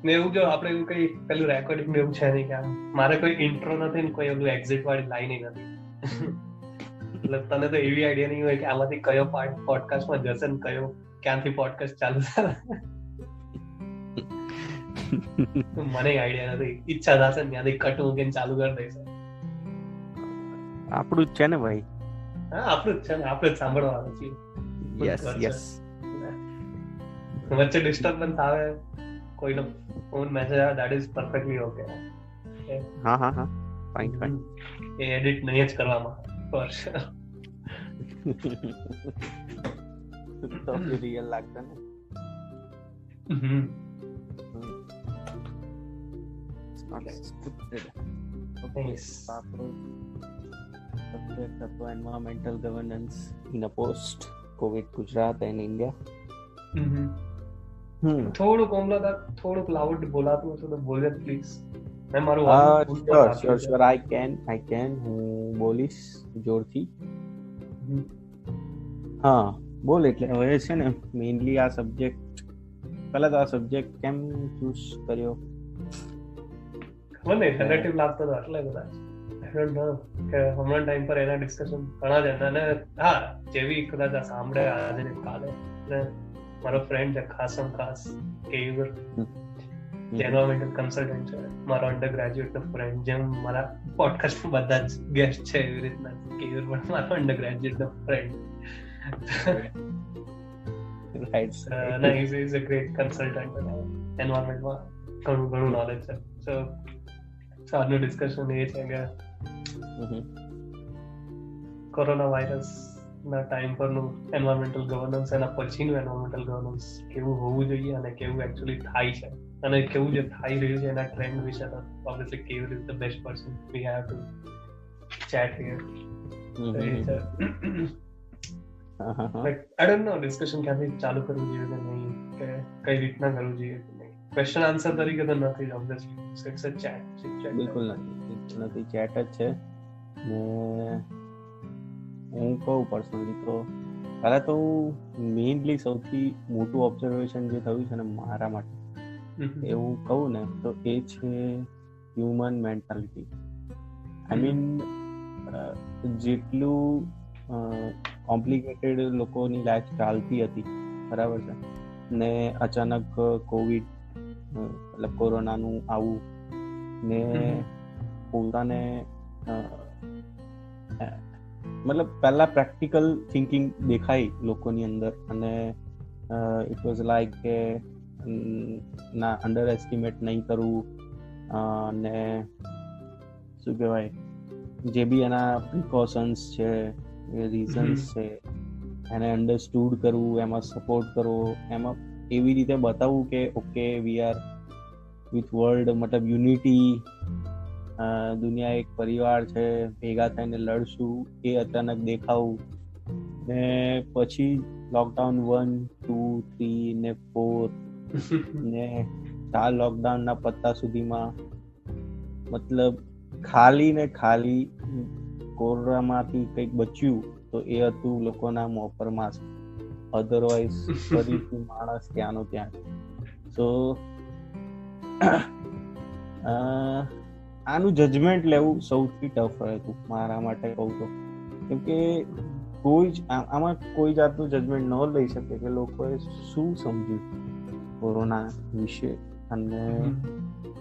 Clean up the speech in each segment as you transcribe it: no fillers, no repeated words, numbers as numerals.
ને એવું જો આપણે એવું કઈ પેલું રેકોર્ડિંગ ને એવું છે નહીં કે મારે કોઈ ઇન્ટ્રો નથી ને કોઈ એવું એક્ઝિટ વાળી લાઈન નથી. એટલે તને તો એવી આઈડિયા નહીં હોય કે આમાંથી કયો પાર્ટ પોડકાસ્ટમાં જશે ને કયો ક્યાંથી પોડકાસ્ટ ચાલુ થાય. મને આઈડિયા નથી. ઈચ્છા થશે ને ત્યાંથી કટ મૂકીને ચાલુ કરી દઈશ. આપણું જ છે ને ભાઈ. હા આપણું જ છે ને, આપણે જ સાંભળવાનું છીએ. યસ. વચ્ચે ડિસ્ટર્બન્સ આવે, કોઈનો ફોન મેસેજ આવે, ધેટ ઇઝ પરફેક્ટલી ઓકે. હા ફાઇન. એ એડિટ નહીં જ કરવામાં પર તો રિયલ લાગશે ને. Environmental governance in a post Covid Gujarat and India. થોડુંક લાઉડ બોલાતું હશે તો બોલે પ્લીઝ. મેં મારું શ્યોર આઈ કેન હું બોલીશ જોરથી. હા બોલ. એટલે હવે છે ને મેઇનલી આ સબ્જેક્ટ પહેલા તો આ સબ્જેક્ટ કેમ ચૂઝ કર્યો ખબર નહીં, રિલેટિવ લાગતો હતો એટલે કદાચ આઈ ડોન્ટ નો કે હમણાં ટાઈમ પર એના ડિસ્કશન ઘણા જ હતા. અને હા જેવી કદાચ આ સાંભળે આજે ને કાલે, મારો ફ્રેન્ડ છે ખાસ કેયુર, એન્વાયરમેન્ટલ કન્સલ્ટન્ટ છે, મારો અંડર ગ્રેજ્યુએટ નો ફ્રેન્ડ. જેમ મારા પોડકાસ્ટમાં બધા જ ગેસ્ટ છે એવી રીતના કેયુર પણ મારો under graduate no friend. Right. ના ઇઝ અ ગ્રેટ કન્સલ્ટન્ટ અને એન્વાયરમેન્ટમાં ઘણું નોલેજ છે. સો આજનું ડિસ્કશન એ છે કે કોરોના વાયરસ ના ટાઈમ પરનું એન્વાયરમેન્ટલ ગવર્નન્સ, એના પછીનું એન્વાયરમેન્ટલ ગવર્નન્સ કેવું હોવું જોઈએ અને કેવું એકચ્યુઅલી થાય છે, અને કેવું જે થઈ રહ્યું છે એના ટ્રેન્ડ વિશે તો ઓબ્વિયસલી કેવું is the best person we have to chat here. I don't know discussion ક્યાંથી ચાલુ કરવું જોઈએ કે નહીં, કે કઈ રીતના કરવું જોઈએ કે નહીં. ક્વેશ્ચન આન્સર તરીકે તો નથી ઓબ્વિયસલી, ઇટ્સ અ ચેટ. બિલકુલ નથી, ચેટ જ છે. ને હું કહું પર્સનલી તો પહેલા તો મેઇનલી સૌથી મોટું ઓબ્ઝર્વેશન જે થયું છે ને મારા માટે એવું કહું ને તો એ છે હ્યુમન મેન્ટાલિટી. આઈ મીન જેટલું કોમ્પ્લિકેટેડ લોકોની લાઈફ ચાલતી હતી બરાબર છે, ને અચાનક કોવિડ મતલબ કોરોનાનું આવું ને પોતાને મતલબ પહેલા પ્રેક્ટિકલ થિંકિંગ દેખાય લોકોની અંદર, અને ઇટ વોઝ લાઈક કે ના અંડર એસ્ટિમેટ નહીં કરવું, અને શું કહેવાય જે બી એના પ્રિકોશન્સ છે, રીઝન્સ છે એને અન્ડરસ્ટુડ કરવું, એમાં સપોર્ટ કરવો, એમાં એવી રીતે બતાવવું કે okay we are with world, મતલબ યુનિટી, દુનિયા એક પરિવાર છે, ભેગા થઈને લડશું, એ અચાનક દેખાવું. ને પછી લોકડાઉન 1, 2, 3 ને 4 ને 4 લોકડાઉનના પત્તા સુધીમાં મતલબ ખાલી ને ખાલી કોરોનામાંથી કંઈક બચ્યું તો એ હતું લોકોના મોં પર માસ્ક, અધરવાઇઝ ફરીથી માણસ ત્યાંનો ત્યાં. સો આનું જજમેન્ટ લેવું સૌથી ટફ હતું મારા માટે કહું તો, કેમ કે કોઈ જ આમાં કોઈ જાતનું જજમેન્ટ ન લઈ શકે કે લોકોએ શું સમજ્યું કોરોના વિશે અને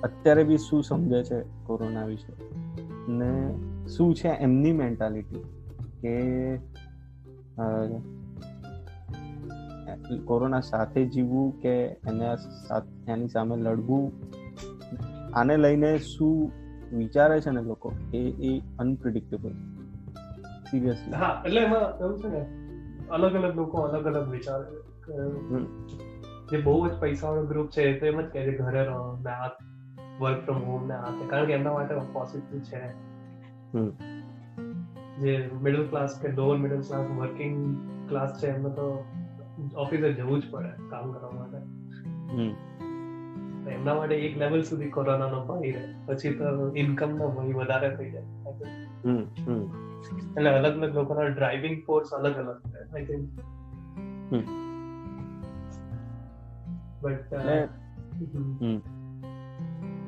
અત્યારે બી શું સમજે છે કોરોના વિશે, ને શું છે એમની મેન્ટાલિટી કે કોરોના સાથે જીવવું કે એની સામે લડવું. આને લઈને શું વિચારે છે ને લોકો એ અનપ્રિડિક્ટેબલ સિરિયસલી. હા એટલે એમાં એવું છે ને અલગ અલગ લોકો અલગ અલગ વિચારે. જે બહુ જ પૈસાવાળો ગ્રુપ છે એ તો એમ જ કહે છે ઘરે રહો ને આ વર્ક ફ્રોમ હોમ ને આ, કારણ કે એમના માટે પોસિબલ છે. જે મિડલ ક્લાસ કે lower middle class working class છે એમને તો ઓફિસે જવું જ પડે કામ કરવા માટે. એમના માટે એક લેવલ સુધી કોરોનાનો ભય રહે, પછી તો ઇન્કમનો ભય વધારે થઈ જાય. એટલે અલગ અલગ લોકોના ડ્રાઇવિંગ ફોર્સ અલગ અલગ છે આઈ થિંક. બટ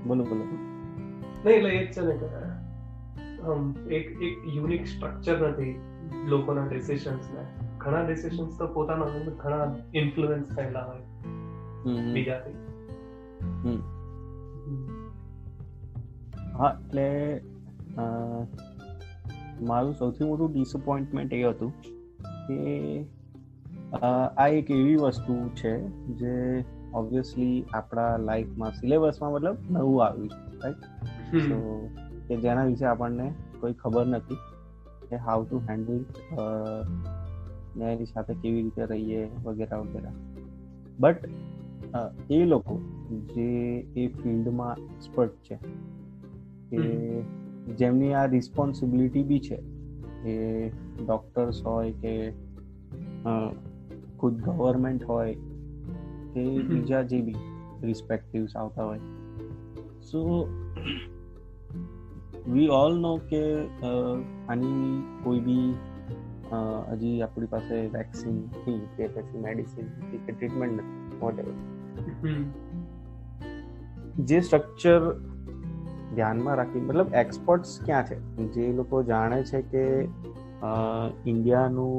બોલો નહીં એટલે એ જ છે ને કે એક યુનિક સ્ટ્રક્ચર નથી લોકોના ડિસિશન્સ ને. ઘણા ડિસિશન્સ તો પોતાના ઘણા ઇન્ફ્લુઅન્સ થયેલા હોય બીજાથી. હા એટલે મારું સૌથી મોટું ડિસઅપોઇન્ટમેન્ટ એ હતું કે આ એક એવી વસ્તુ છે જે ઓબ્વિયસલી આપણા લાઈફમાં સિલેબસમાં મતલબ નવું આવ્યું છે, રાઈટ? સો કે જેના વિશે આપણને કોઈ ખબર નથી કે હાઉ ટુ હેન્ડલ ને એની સાથે કેવી રીતે રહીએ વગેરે વગેરે. બટ એ લોકો જે એ ફિલ્ડમાં એક્સપર્ટ છે કે જેમની આ રિસ્પોન્સિબિલિટી બી છે, કે ડોક્ટર્સ હોય કે ખુદ ગવર્મેન્ટ હોય કે બીજા જે બી રિસ્પેક્ટિવ્સ આવતા હોય. સો વી ઓલ નો કે આની કોઈ બી હજી આપણી પાસે વેક્સિન નથી કે પછી મેડિસિન નથી કે ટ્રીટમેન્ટ નથી, વોટેવર. જે સ્ટ્રક્ચર ધ્યાનમાં રાખી મતલબ એક્સપર્ટ્સ ક્યાં છે, જે લોકો જાણે છે કે ઇન્ડિયાનું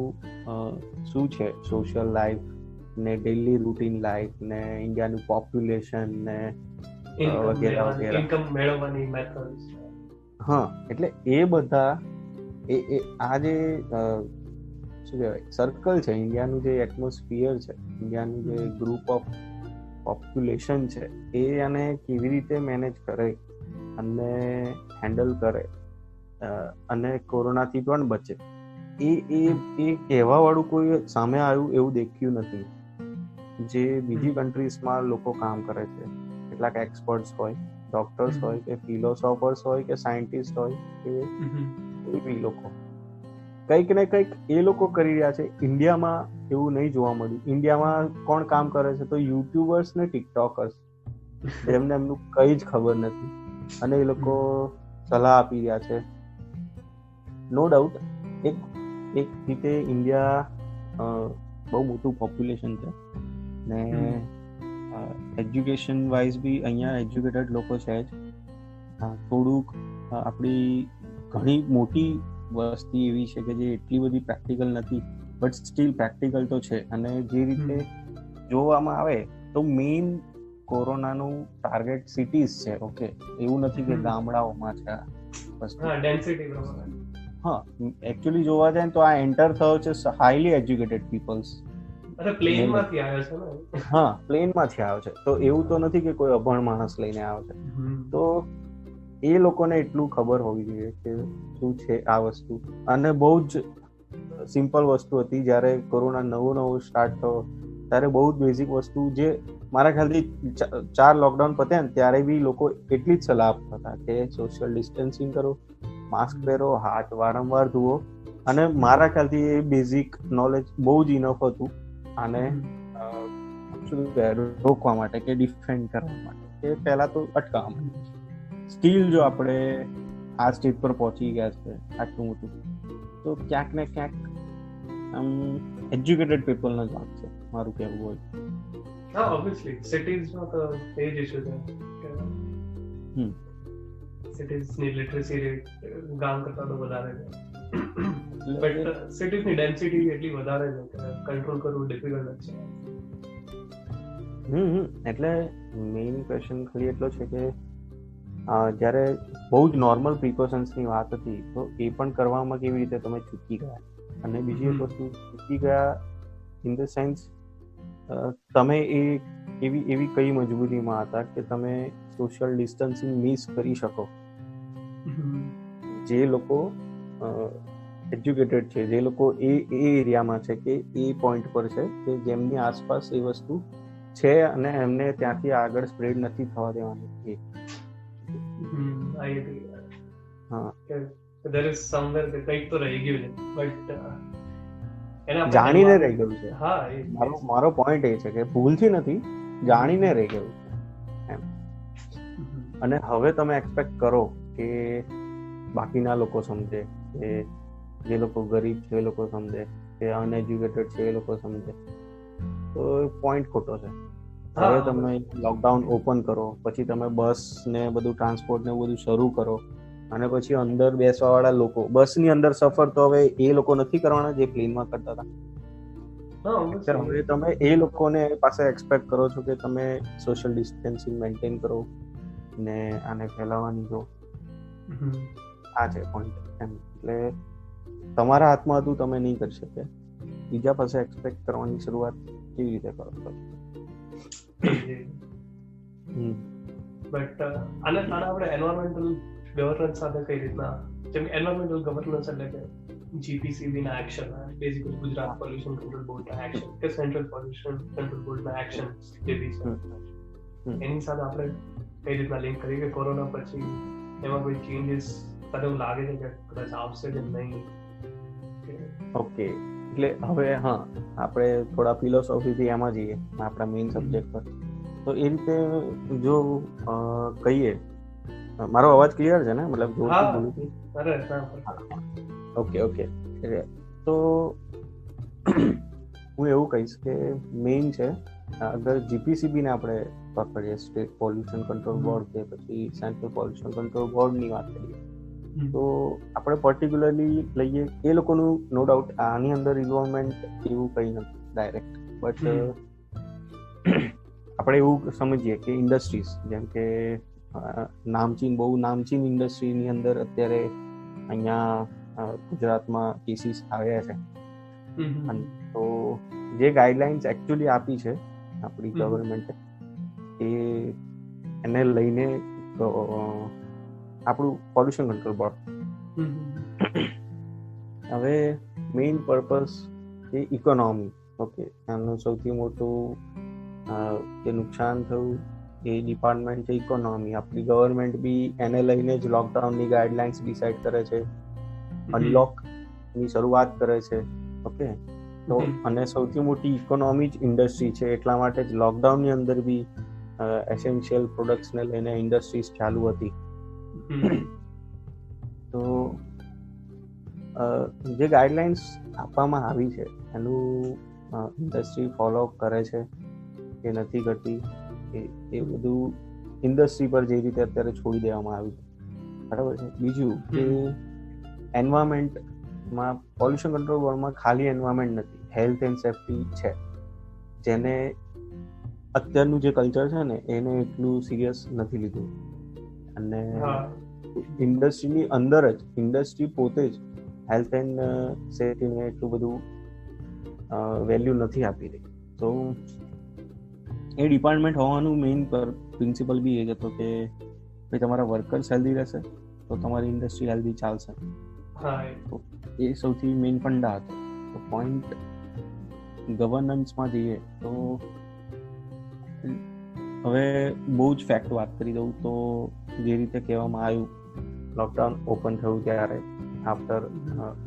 શું છે સોશિયલ લાઈફ ને ડેઇલી રૂટીન લાઈફ ને ઇન્ડિયાનું પોપ્યુલેશન ને વગેરે વગેરે, ઇન્કમ મેળવવાની મેથડ્સ. હા એટલે એ બધા એ આ જે શું કહેવાય સર્કલ છે, ઇન્ડિયાનું જે એટમોસ્ફિયર છે, ઇન્ડિયાનું જે ગ્રુપ ઓફ પોપ્યુલેશન છે, એ આને કેવી રીતે મેનેજ કરે અને હેન્ડલ કરે અને કોરોનાથી પણ બચે, એ કહેવા વાળું કોઈ સામે આવ્યું એવું દેખ્યું નથી. જે બીજી કન્ટ્રીઝમાં લોકો કામ કરે છે, કેટલાક એક્સપર્ટ્સ હોય, ડોક્ટર્સ હોય કે ફિલોસોફર્સ હોય કે સાયન્ટિસ્ટ હોય કે કોઈ બી લોકો કંઈક ને કંઈક એ લોકો કરી રહ્યા છે. ઇન્ડિયામાં એવું નહીં જોવા મળ્યું. ઇન્ડિયામાં કોણ કામ કરે છે તો યુટ્યુબર્સ ને ટિકટોકર્સ, જેમને એમનું કંઈ જ ખબર નથી અને એ લોકો સલાહ આપી રહ્યા છે. નો ડાઉટ એક રીતે ઇન્ડિયા બહુ મોટું પોપ્યુલેશન છે ને એજ્યુકેશન વાઇઝ બી અહીંયા એજ્યુકેટેડ લોકો છે જ. થોડુંક આપણી ઘણી મોટી વસ્તી એવી છે કે જે એટલી બધી પ્રેક્ટિકલ નથી, બટ સ્ટીલ પ્રેક્ટિકલ તો છે. અને જે રીતે જોવામાં આવે તો મેઇન કોરોનાનું ટાર્ગેટ સિટીઝ છે. ઓકે, એવું નથી કે ગામડાઓમાં છે ડેન્સિટી પ્રમાણે. હા, એકચ્યુઅલી જોવા જાય તો આ એન્ટર થયો છે હાઈલી એજ્યુકેટેડ પીપલ્સ. પ્લેનમાંથી આવ્યો છે ને? હા, પ્લેનમાંથી આવ્યો છે. તો એવું તો નથી કે કોઈ અભણ માણસ લઈને આવ્યો છે. તો એ લોકોને એટલું ખબર હોવી જોઈએ કે શું છે આ વસ્તુ. અને બહુ જ સિમ્પલ વસ્તુ હતી. જ્યારે કોરોના નવો સ્ટાર્ટ થયો ત્યારે બહુ જ બેઝિક વસ્તુ, જે મારા ખ્યાલથી 4 લોકડાઉન પત્યા ને ત્યારે બી લોકો એટલી જ સલાહ આપતા હતા કે સોશિયલ ડિસ્ટન્સિંગ કરો, માસ્ક પહેરો, હાથ વારંવાર ધુઓ. અને મારા ખ્યાલથી એ બેઝિક નોલેજ બહુ જ ઇનફ હતું આને રોકવા માટે કે ડિફેન્ડ કરવા માટે, કે પહેલા તો અટકાવવા માટે. સ્ટીલ જો આપણે આ સ્ટેજ પર પહોંચી ગયા છે આટલું મોટું, તો ક્યાંક ને ક્યાંક એજ્યુકેટેડ પીપલનો જ વાંક છે, મારું કહેવું હોય. હા, ઓબ્વિયસલી સિટીઝમાં તો એ જ ઇશ્યુ છે કે સિટીઝની લિટરસી રેટ ગામ કરતાં તો વધારે છે, બટ સિટીઝની ડેન્સિટી એટલી વધારે છે કે કંટ્રોલ કરવું ડિફિકલ્ટ છે. એટલે મેઇન ક્વેશ્ચન ખાલી એટલો છે કે જ્યારે બહુ જ નોર્મલ પ્રિકોશન્સની વાત હતી તો એ પણ કરવામાં કેવી રીતે તમે ચૂકી ગયા. અને બીજી એક વસ્તુ ચૂકી ગયા ઇન ધ સેન્સ, તમે એવી કઈ મજબૂરીમાં હતા કે તમે સોશિયલ ડિસ્ટન્સિંગ મિસ કરી શકો. જે લોકો એજ્યુકેટેડ છે, જે લોકો એ એરિયામાં છે કે એ પોઈન્ટ પર છે કે જેમની આસપાસ એ વસ્તુ છે અને એમને ત્યાંથી આગળ સ્પ્રેડ નથી થવા દેવાની. કંઈક તો રહી ગયું છે, બટ જાણીને રહી ગયું છે. હા, મારો પોઈન્ટ એ છે કે ભૂલથી નથી, જાણીને રહી ગયું છે એમ. અને હવે તમે એક્સપેક્ટ કરો કે બાકીના લોકો સમજે, કે જે લોકો ગરીબ છે એ લોકો સમજે, કે અનએજ્યુકેટેડ છે એ લોકો સમજે, તો પોઈન્ટ ખોટો છે. હવે તમે લોકડાઉન ઓપન કરો, પછી તમે બસ ને બધું ટ્રાન્સપોર્ટ ને બધું શરૂ કરો, અને પછી અંદર બેસવા વાળા લોકો, બસની અંદર સફર તો હવે એ લોકો નથી કરવાના જે પ્લેનમાં કરતા હતા. હવે તમે એ લોકોને પાસે એક્સપેક્ટ કરો છો કે તમે સોશિયલ ડિસ્ટન્સિંગ મેન્ટેન કરો ને આને ફેલાવવાની જો આ છે પોઈન્ટ. એટલે તમારા હાથમાં હતું, તમે નહીં કરી શકે, બીજા પાસે એક્સપેક્ટ કરવાની શરૂઆત કેવી રીતે કરો છો? બટ આને આપણે એન્વાયરમેન્ટલ ગવર્નન્સ સાથે કઈ રીતના, જેમ એન્વાયરમેન્ટલ ગવર્નન્સ એટલે કે જીપીસીબી ના action, basically Gujarat pollution control board ના એક્શન કે સેન્ટ્રલ પોલ્યુશન કંટ્રોલ બોર્ડ ના એક્શન જે બી છે, એની સાથે આપણે કઈ રીતના લિંક કરીએ કે કોરોના પછી એમાં કોઈ ચેન્જીસ તને એવું લાગે છે કે કદાચ આવશે કે નહીં? ઓકે, એટલે હવે હા, આપણે થોડા ફિલોસોફીથી એમાં જઈએ આપણા મેઇન સબ્જેક્ટ પર. તો એ રીતે જો કહીએ, મારો અવાજ ક્લિયર છે ને? મતલબ જોરથી બોલું છું? ઓકે. તો હું એવું કહીશ કે મેઇન છે, અગર જીપીસીબી ને આપણે પકડીએ, સ્ટેટ પોલ્યુશન કંટ્રોલ બોર્ડ કે પછી સેન્ટ્રલ પોલ્યુશન કંટ્રોલ બોર્ડની વાત કરીએ, તો આપણે પર્ટિક્યુલરલી લઈએ એ લોકોનું નો ડાઉટ આની અંદર ઇન્વોલ્વમેન્ટ એવું કંઈ નથી ડાયરેક્ટ, બટ આપણે એવું સમજીએ કે ઇન્ડસ્ટ્રીઝ, જેમ કે બહુ નામચીન ઇન્ડસ્ટ્રીની અંદર અત્યારે અહીંયા ગુજરાતમાં કેસીસ આવ્યા છે. તો જે ગાઈડલાઇન્સ એકચ્યુઅલી આપી છે આપણી ગવર્મેન્ટે, એને લઈને આપણું પોલ્યુશન કંટ્રોલ બોર્ડ, હવે મેઇન પર્પસ એ ઇકોનોમી. ઓકે, આનું સૌથી મોટું જે નુકસાન થયું એ ડિપાર્ટમેન્ટ છે ઇકોનોમી. આપણી ગવર્મેન્ટ બી એને લઈને જ લોકડાઉનની ગાઈડલાઇન્સ ડિસાઇડ કરે છે, અનલોકની શરૂઆત કરે છે. ઓકે, તો અને સૌથી મોટી ઇકોનોમી જ ઇન્ડસ્ટ્રી છે, એટલા માટે જ લોકડાઉનની અંદર બી એસેન્શિયલ પ્રોડક્ટ્સને લઈને ઇન્ડસ્ટ્રીઝ ચાલુ હતી. તો જે ગાઈડલાઇન્સ આપવામાં આવી છે એનું ઇન્ડસ્ટ્રી ફોલો કરે છે કે નથી કરતી, એ બધું ઇન્ડસ્ટ્રી પર જે રીતે અત્યારે છોડી દેવામાં આવ્યું છે, બરાબર છે. બીજું કે એન્વાયરમેન્ટમાં પોલ્યુશન કંટ્રોલ બોર્ડમાં ખાલી એન્વાયરમેન્ટ નથી, હેલ્થ એન્ડ સેફ્ટી છે, જેને અત્યારનું જે કલ્ચર છે ને એને એટલું સિરિયસ નથી લીધું. અને ઇન્ડસ્ટ્રીની અંદર જ ઇન્ડસ્ટ્રી પોતે જ હેલ્થ એન્ડ સેફ્ટીને એટલું બધું વેલ્યુ નથી આપી રહી. તો એ ડિપાર્ટમેન્ટ હોવાનું મેઇન પ્રિન્સિપલ બી એ જ હતો કે ભાઈ તમારા વર્કર્સ હેલ્ધી રહેશે તો તમારી ઇન્ડસ્ટ્રી હેલ્ધી ચાલશે. એ સૌથી મેઇન ફંડા હતો. તો પોઈન્ટ ગવર્નન્સમાં જઈએ તો હવે બહુ જ ફેક્ટ વાત કરી દઉં તો જે રીતે કહેવામાં આવ્યું લોકડાઉન ઓપન થયું ત્યારે આફ્ટર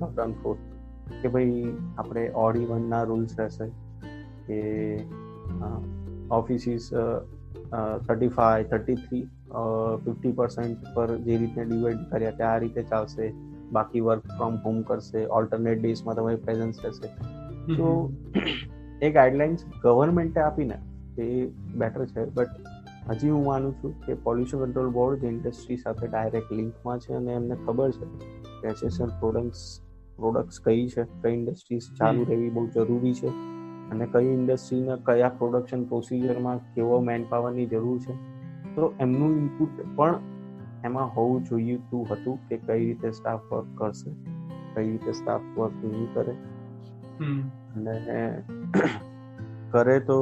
લોકડાઉન 4 કે ભાઈ આપણે ઓડ ઇવનના રૂલ્સ રહેશે કે ઓફિસીસ 35, 33, 50% પર જે રીતે ડિવાઈડ કર્યા કે આ રીતે ચાલશે, બાકી વર્ક ફ્રોમ હોમ કરશે, ઓલ્ટરનેટ ડેઝમાં તમારી પ્રેઝન્સ રહેશે. તો એ ગાઈડલાઇન્સ ગવર્મેન્ટે આપીને એ બેટર છે. બટ હજી હું માનું છું કે પોલ્યુશન કંટ્રોલ બોર્ડ જે ઇન્ડસ્ટ્રી સાથે ડાયરેક્ટ લિંકમાં છે અને એમને ખબર છે કે એસેન્શિયલ પ્રોડક્ટ્સ કઈ છે, કઈ ઇન્ડસ્ટ્રીઝ ચાલુ રહેવી બહુ જરૂરી છે અને કઈ ઇન્ડસ્ટ્રીને કયા પ્રોડક્શન પ્રોસિજરમાં કેવો મેન પાવરની જરૂર છે. તો એમનું ઇનપુટ પણ એમાં હોવું જોઈતું હતું કે કઈ રીતે સ્ટાફ વર્ક કરશે, કઈ રીતે સ્ટાફ વર્ક નહીં કરે, અને કરે તો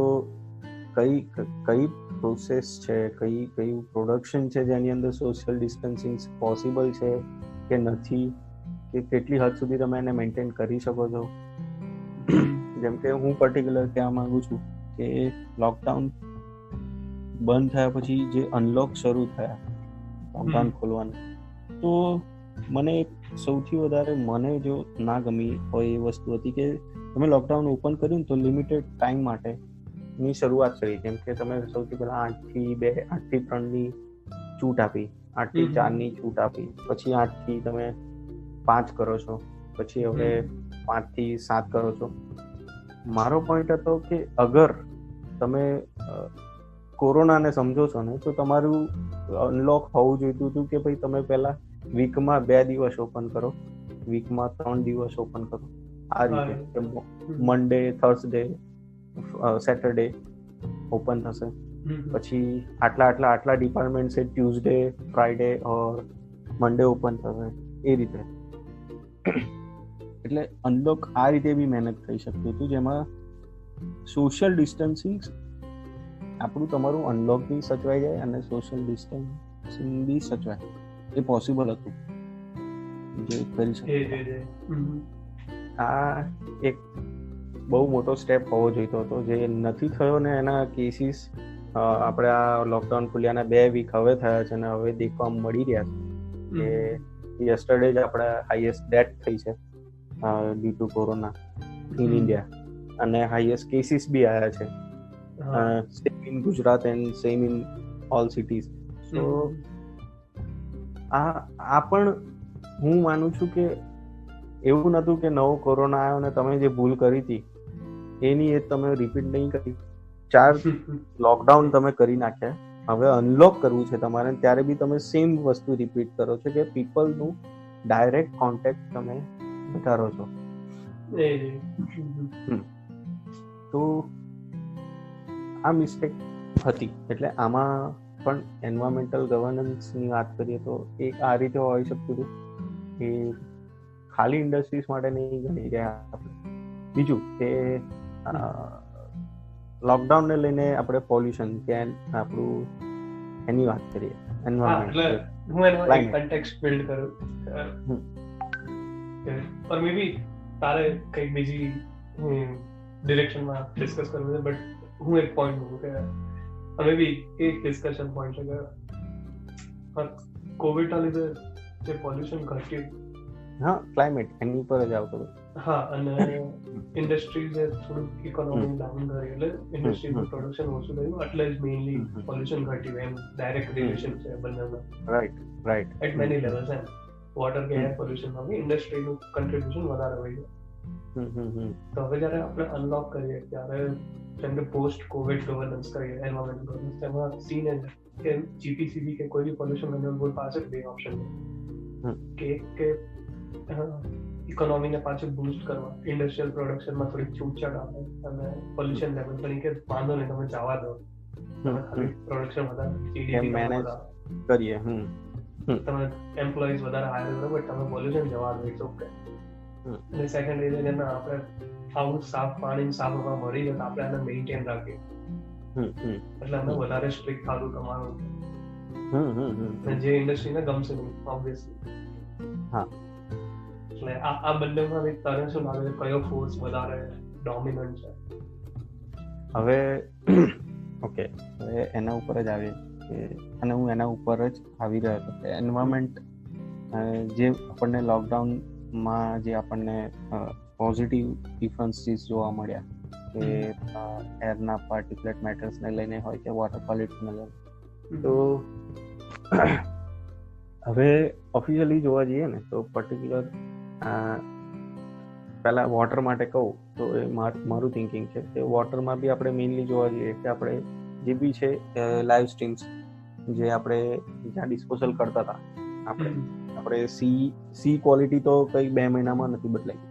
કઈ પ્રોસેસ છે, કઈ પ્રોડક્શન છે જેની અંદર સોશિયલ ડિસ્ટન્સિંગ પોસિબલ છે કે નથી, કે કેટલી હદ સુધી તમે એને મેન્ટેન કરી શકો છો. જેમ કે હું પર્ટિક્યુલર કહેવા માંગુ છું કે લોકડાઉન બંધ થયા પછી જે અનલોક શરૂ થયા, લોકડાઉન ખોલવાનું, તો મને સૌથી વધારે મને જો ના ગમી હોય એ વસ્તુ હતી કે તમે લોકડાઉન ઓપન કર્યું તો લિમિટેડ ટાઈમ માટે ની શરૂઆત કરી. જેમ કે તમે સૌથી પહેલા 8 થી 3 ની છૂટ આપી, 8 થી 4 ની છૂટ આપી, પછી 8 થી તમે 5 કરો છો, પછી હવે 5 થી 7 કરો છો. મારો પોઈન્ટ હતો કે અગર તમે કોરોનાને સમજો છો ને, તો તમારું અનલોક હોવું જોઈતું હતું કે ભાઈ તમે પહેલા વીકમાં 2 દિવસ ઓપન કરો, વીકમાં 3 દિવસ ઓપન કરો, આ રીતે મંડે, થર્સડે, સેટરડે ઓપન થશે, પછી આટલા ડિપાર્ટમેન્ટ છે ટ્યુઝડે, ફ્રાઈડે ઓર મંડે ઓપન થશે, એ રીતે. એટલે અનલોક આ રીતે બી મહેનત થઈ શકતું હતું, જેમાં સોશિયલ ડિસ્ટન્સિંગ આપણું તમારું અનલોક બી સચવાઈ જાય અને સોશિયલ ડિસ્ટન્સિંગ બી સચવાય, એ પોસિબલ હતું જે કરી શકે. આ એક બહુ મોટો સ્ટેપ હોવો જોઈતો હતો, જે નથી થયો ને એના કેસીસ આપણે આ લોકડાઉન ખુલ્યાના 2 વીક હવે થયા છે અને હવે દેખવા મળી રહ્યા છે કે યસ્ટરડે જ આપણે હાઈએસ્ટ ડેથ થઈ છે due to corona in India, અને હાઈએસ્ટ કેસીસ બી આવ્યા છે, same in Gujarat and same in all cities. So આ પણ હું માનું છું કે એવું નતું કે નવો કોરોના આવ્યો ને તમે જે ભૂલ કરી હતી એની એ તમે રિપીટ નહીં કરી. 4 લોકડાઉન તમે કરી નાખ્યા, હવે અનલોક કરવું છે તમારે, ત્યારે બી તમે સેમ વસ્તુ રિપીટ કરો છો કે પીપલનું ડાયરેક્ટ કોન્ટેક્ટ તમે ઘટાડો છો. તો આ મિસ્ટેક હતી. એટલે આમાં પણ એન્વાયરમેન્ટલ ગવર્નન્સની વાત કરીએ તો એક આ રીતે હોઈ શકતું હતું કે ખાલી ઇન્ડસ્ટ્રીઝ માટે નહીં ગણી રહ્યા આપણે. બીજું કે લોકડાઉનને લઈને આપણે પોલ્યુશન ત્યાં આપણું એની વાત કરીએ, એન્વાયરમેન્ટ. હું એનો એક કન્ટેક્સ્ટ બિલ્ડ કરું, ઓર મે બી તારે કંઈક બીજી ડિરેક્શનમાં ડિસ્કસ કરવું છે, બટ હું એક પોઈન્ટ મૂકું કે મે બી એક ડિસ્કશન પોઈન્ટ છે કે કોવિડના લીધે જે પોલ્યુશન ઘટ્યું, હા ક્લાઇમેટ એની ઉપર જ આવતો હતો. હા, અને ઇન્ડસ્ટ્રીઝે થોડું ઇકોનોમી ડાઉન કરી એટલે ઇન્ડસ્ટ્રીઝનું પ્રોડક્શન ઓછું થયું, એટલે જ મેઇનલી પોલ્યુશન ઘટ્યું. એમ ડાયરેક્ટ રિલેશન છે બંનેમાં. Right at many levels. એમ વોટર કે એર પોલ્યુશનમાં બી ઇન્ડસ્ટ્રીનું કન્ટ્રીબ્યુશન વધારે હોય છે. તો હવે જ્યારે આપણે અનલોક કરીએ ત્યારે જેમ કે પોસ્ટ કોવિડ ગવર્નન્સ કરીએ, એન્વાયરમેન્ટ ગવર્નન્સ, તેમાં સીન એ કે જીપીસીબી કે કોઈ બી પોલ્યુશન કંટ્રોલ બોર્ડ પાસે 2 ઓપ્શન છે કે ઇકોનોમીને પાછું બૂસ્ટ કરવા, ઇન્ડસ્ટ્રીયલ પ્રોડક્શનમાં થોડી છૂટછાટ આપે અને પોલ્યુશન લેવલ પર કે વાંધો નહીં તમે જવા દો, ખાલી પ્રોડક્શન વધારે જીડીપી મેનેજ કરીએ, તમે એમ્પ્લોઈઝ વધારે હાયર કરો, બટ તમે પોલ્યુશન જવા દો, ઇટ્સ ઓકે. અને સેકન્ડ રીઝન એના આપણે આવું સાફ પાણી સાફ હવા મળી જાય તો આપણે એને મેન્ટેન રાખીએ, એટલે અમે વધારે સ્ટ્રિક્ટ થાતું તમારું, જે ઇન્ડસ્ટ્રીને ગમશે નહીં ઓબ્વિયસલી. હા, એટલે આ બંનેમાં તને શું લાગે છે કયો ફોર્સ વધારે ડોમિનન્ટ છે? હવે ઓકે, હવે એના ઉપર જ આવીએ કે, અને હું એના ઉપર જ આવી રહ્યો હતો કે એન્વાયરમેન્ટ જે આપણને લોકડાઉનમાં જે આપણને પોઝિટિવ ડિફરન્સીસ જોવા મળ્યા કે એરના પાર્ટિક્યુલેટ મેટર્સને લઈને હોય કે વોટર ક્વોલિટીને લઈને, તો હવે ઓફિશિયલી જોવા જઈએ ને તો પર્ટિક્યુલર પહેલાં વોટર માટે કહું તો એ મારું થિંકિંગ છે કે વોટરમાં બી આપણે મેઇનલી જોવા જઈએ કે આપણે જે બી છે લાઈવ સ્ટ્રીમ્સ જે આપણે જ્યાં ડિસ્પોઝલ કરતા હતા, આપણે સી ક્વોલિટી તો કંઈ 2 મહિનામાં નથી બદલાઈ.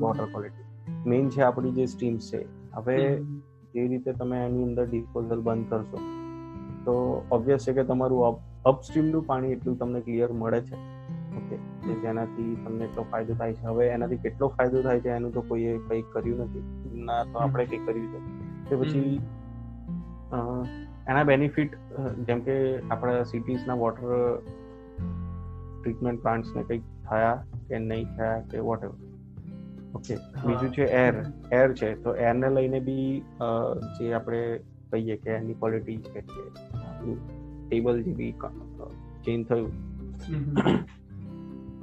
વોટર ક્વોલિટી મેઇન છે આપણી જે સ્ટ્રીમ્સ છે. હવે જે રીતે તમે એની અંદર ડિસ્પોઝલ બંધ કરશો તો ઓબ્વિયસ છે કે તમારું અપસ્ટ્રીમનું પાણી એટલું તમને ક્લિયર મળે છે, ઓકે, જેનાથી તમને એટલો ફાયદો થાય છે. હવે એનાથી કેટલો ફાયદો થાય છે એનું તો કોઈએ કંઈ કર્યું નથી, ના તો આપણે કંઈ કર્યું છે. તો પછી એના બેનિફિટ જેમ કે આપણા સિટીઝના વોટર ટ્રીટમેન્ટ પ્લાન્ટ્સને કંઈક થયા કે નહીં થયા કે વોટ એવર, ઓકે. બીજું છે એર છે, તો એરને લઈને બી જે આપણે કહીએ કે એની ક્વોલિટી છે કે ટેબલ જે બી ચેન્જ થયું,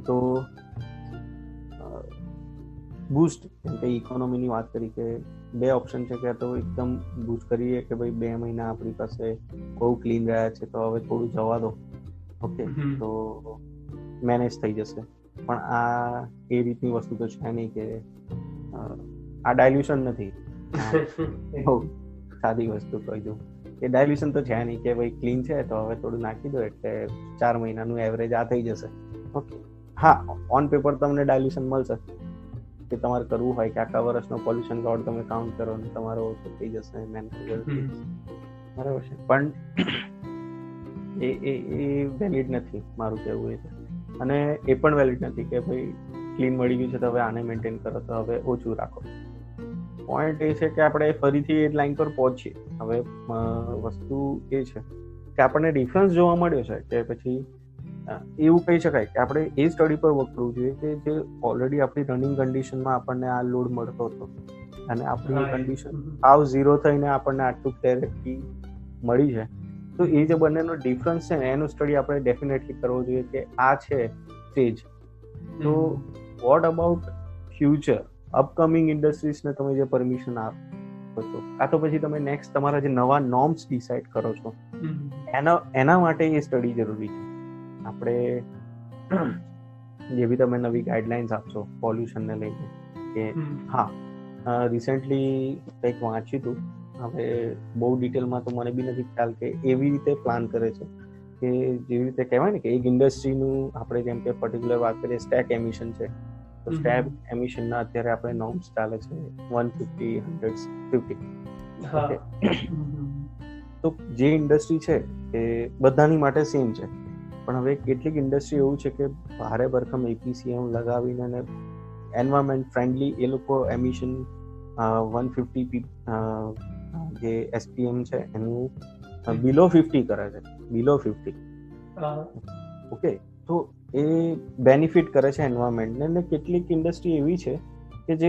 તો બૂસ્ટ જેમ કે ઇકોનોમીની વાત કરી કે 2 ઓપ્શન છે કે તો એકદમ બૂસ્ટ કરીએ કે ભાઈ 2 મહિના આપણી પાસે બહુ ક્લીન રહ્યા છે તો હવે થોડું જવા દો, ઓકે, તો મેનેજ થઈ જશે. પણ આ એ રીતની વસ્તુ તો છે નહીં કે આ ડાયલ્યુશન નથી, બહુ સાદી વસ્તુ કહી દઉં એ ડાયલ્યુશન તો છે નહીં કે ભાઈ ક્લીન છે તો હવે થોડું નાખી દો એટલે 4 મહિનાનું એવરેજ આ થઈ જશે. ઓકે, હા, ઓન પેપર તમને ડાયલ્યુશન મળશે કે તમારે કરવું હોય કે આખા વર્ષનો પોલ્યુશન લોડ તમે કાઉન્ટ કરો ને તમારો ઓછો થઈ જશે બરાબર છે, પણ એ વેલિડ નથી મારું કહેવું એ છે. અને એ પણ વેલિડ નથી કે ભાઈ ક્લીન મળી ગયું છે તો હવે આને મેન્ટેન કરો તો હવે ઓછું રાખો. પોઈન્ટ એ છે કે આપણે ફરીથી એ લાઈન પર પહોંચીએ. હવે વસ્તુ એ છે કે આપણને ડિફરન્સ જોવા મળ્યો છે કે પછી એવું કહી શકાય કે આપણે એ સ્ટડી પર વર્ક કરવું જોઈએ કે જે ઓલરેડી આપણી રનિંગ કન્ડિશનમાં આપણને આ લોડ મળતો હતો અને આપણી કન્ડિશન આવ 0 થઈને આપણને આટલું ક્લેરિટી મળી છે, તો એ જે બંનેનો ડિફરન્સ છે ને એનું સ્ટડી આપણે ડેફિનેટલી કરવો જોઈએ કે આ છે સ્ટેજ. તો વોટ અબાઉટ ફ્યુચર અપકમિંગ ઇન્ડસ્ટ્રીઝને તમે જે પરમિશન આપો છો, આ તો પછી તમે નેક્સ્ટ તમારા જે નવા નોર્મ્સ ડિસાઇડ કરો છો એના માટે એ સ્ટડી જરૂરી છે. આપણે જે બી તમે નવી ગાઈડલાઇન્સ આપશો પોલ્યુશનને લઈને કે હા, રિસેન્ટલી કંઈક વાંચ્યું હતું, હવે બહુ ડિટેલમાં તો મને બી નથી ખ્યાલ કે એવી રીતે પ્લાન કરે છે કે જેવી રીતે કહેવાય ને કે એક ઇન્ડસ્ટ્રીનું આપણે જેમ કે પર્ટિક્યુલર વાત કરીએ સ્ટેક એમિશન છે, તો સ્ટેક એમિશનના અત્યારે આપણે નોર્મ્સ ચાલે છે 150, 150. તો જે ઇન્ડસ્ટ્રી છે એ બધાની માટે સેમ છે, પણ હવે કેટલીક ઇન્ડસ્ટ્રી એવું છે કે ભારે ભરખમ એપીસીએમ લગાવીને અને એન્વાયરમેન્ટ ફ્રેન્ડલી એ લોકો એમિશન 150 જે એસપીએમ છે એનું બિલો 50 કરે છે, બિલો 50. ઓકે, તો એ બેનિફિટ કરે છે એન્વાયરમેન્ટને. અને કેટલીક ઇન્ડસ્ટ્રી એવી છે કે જે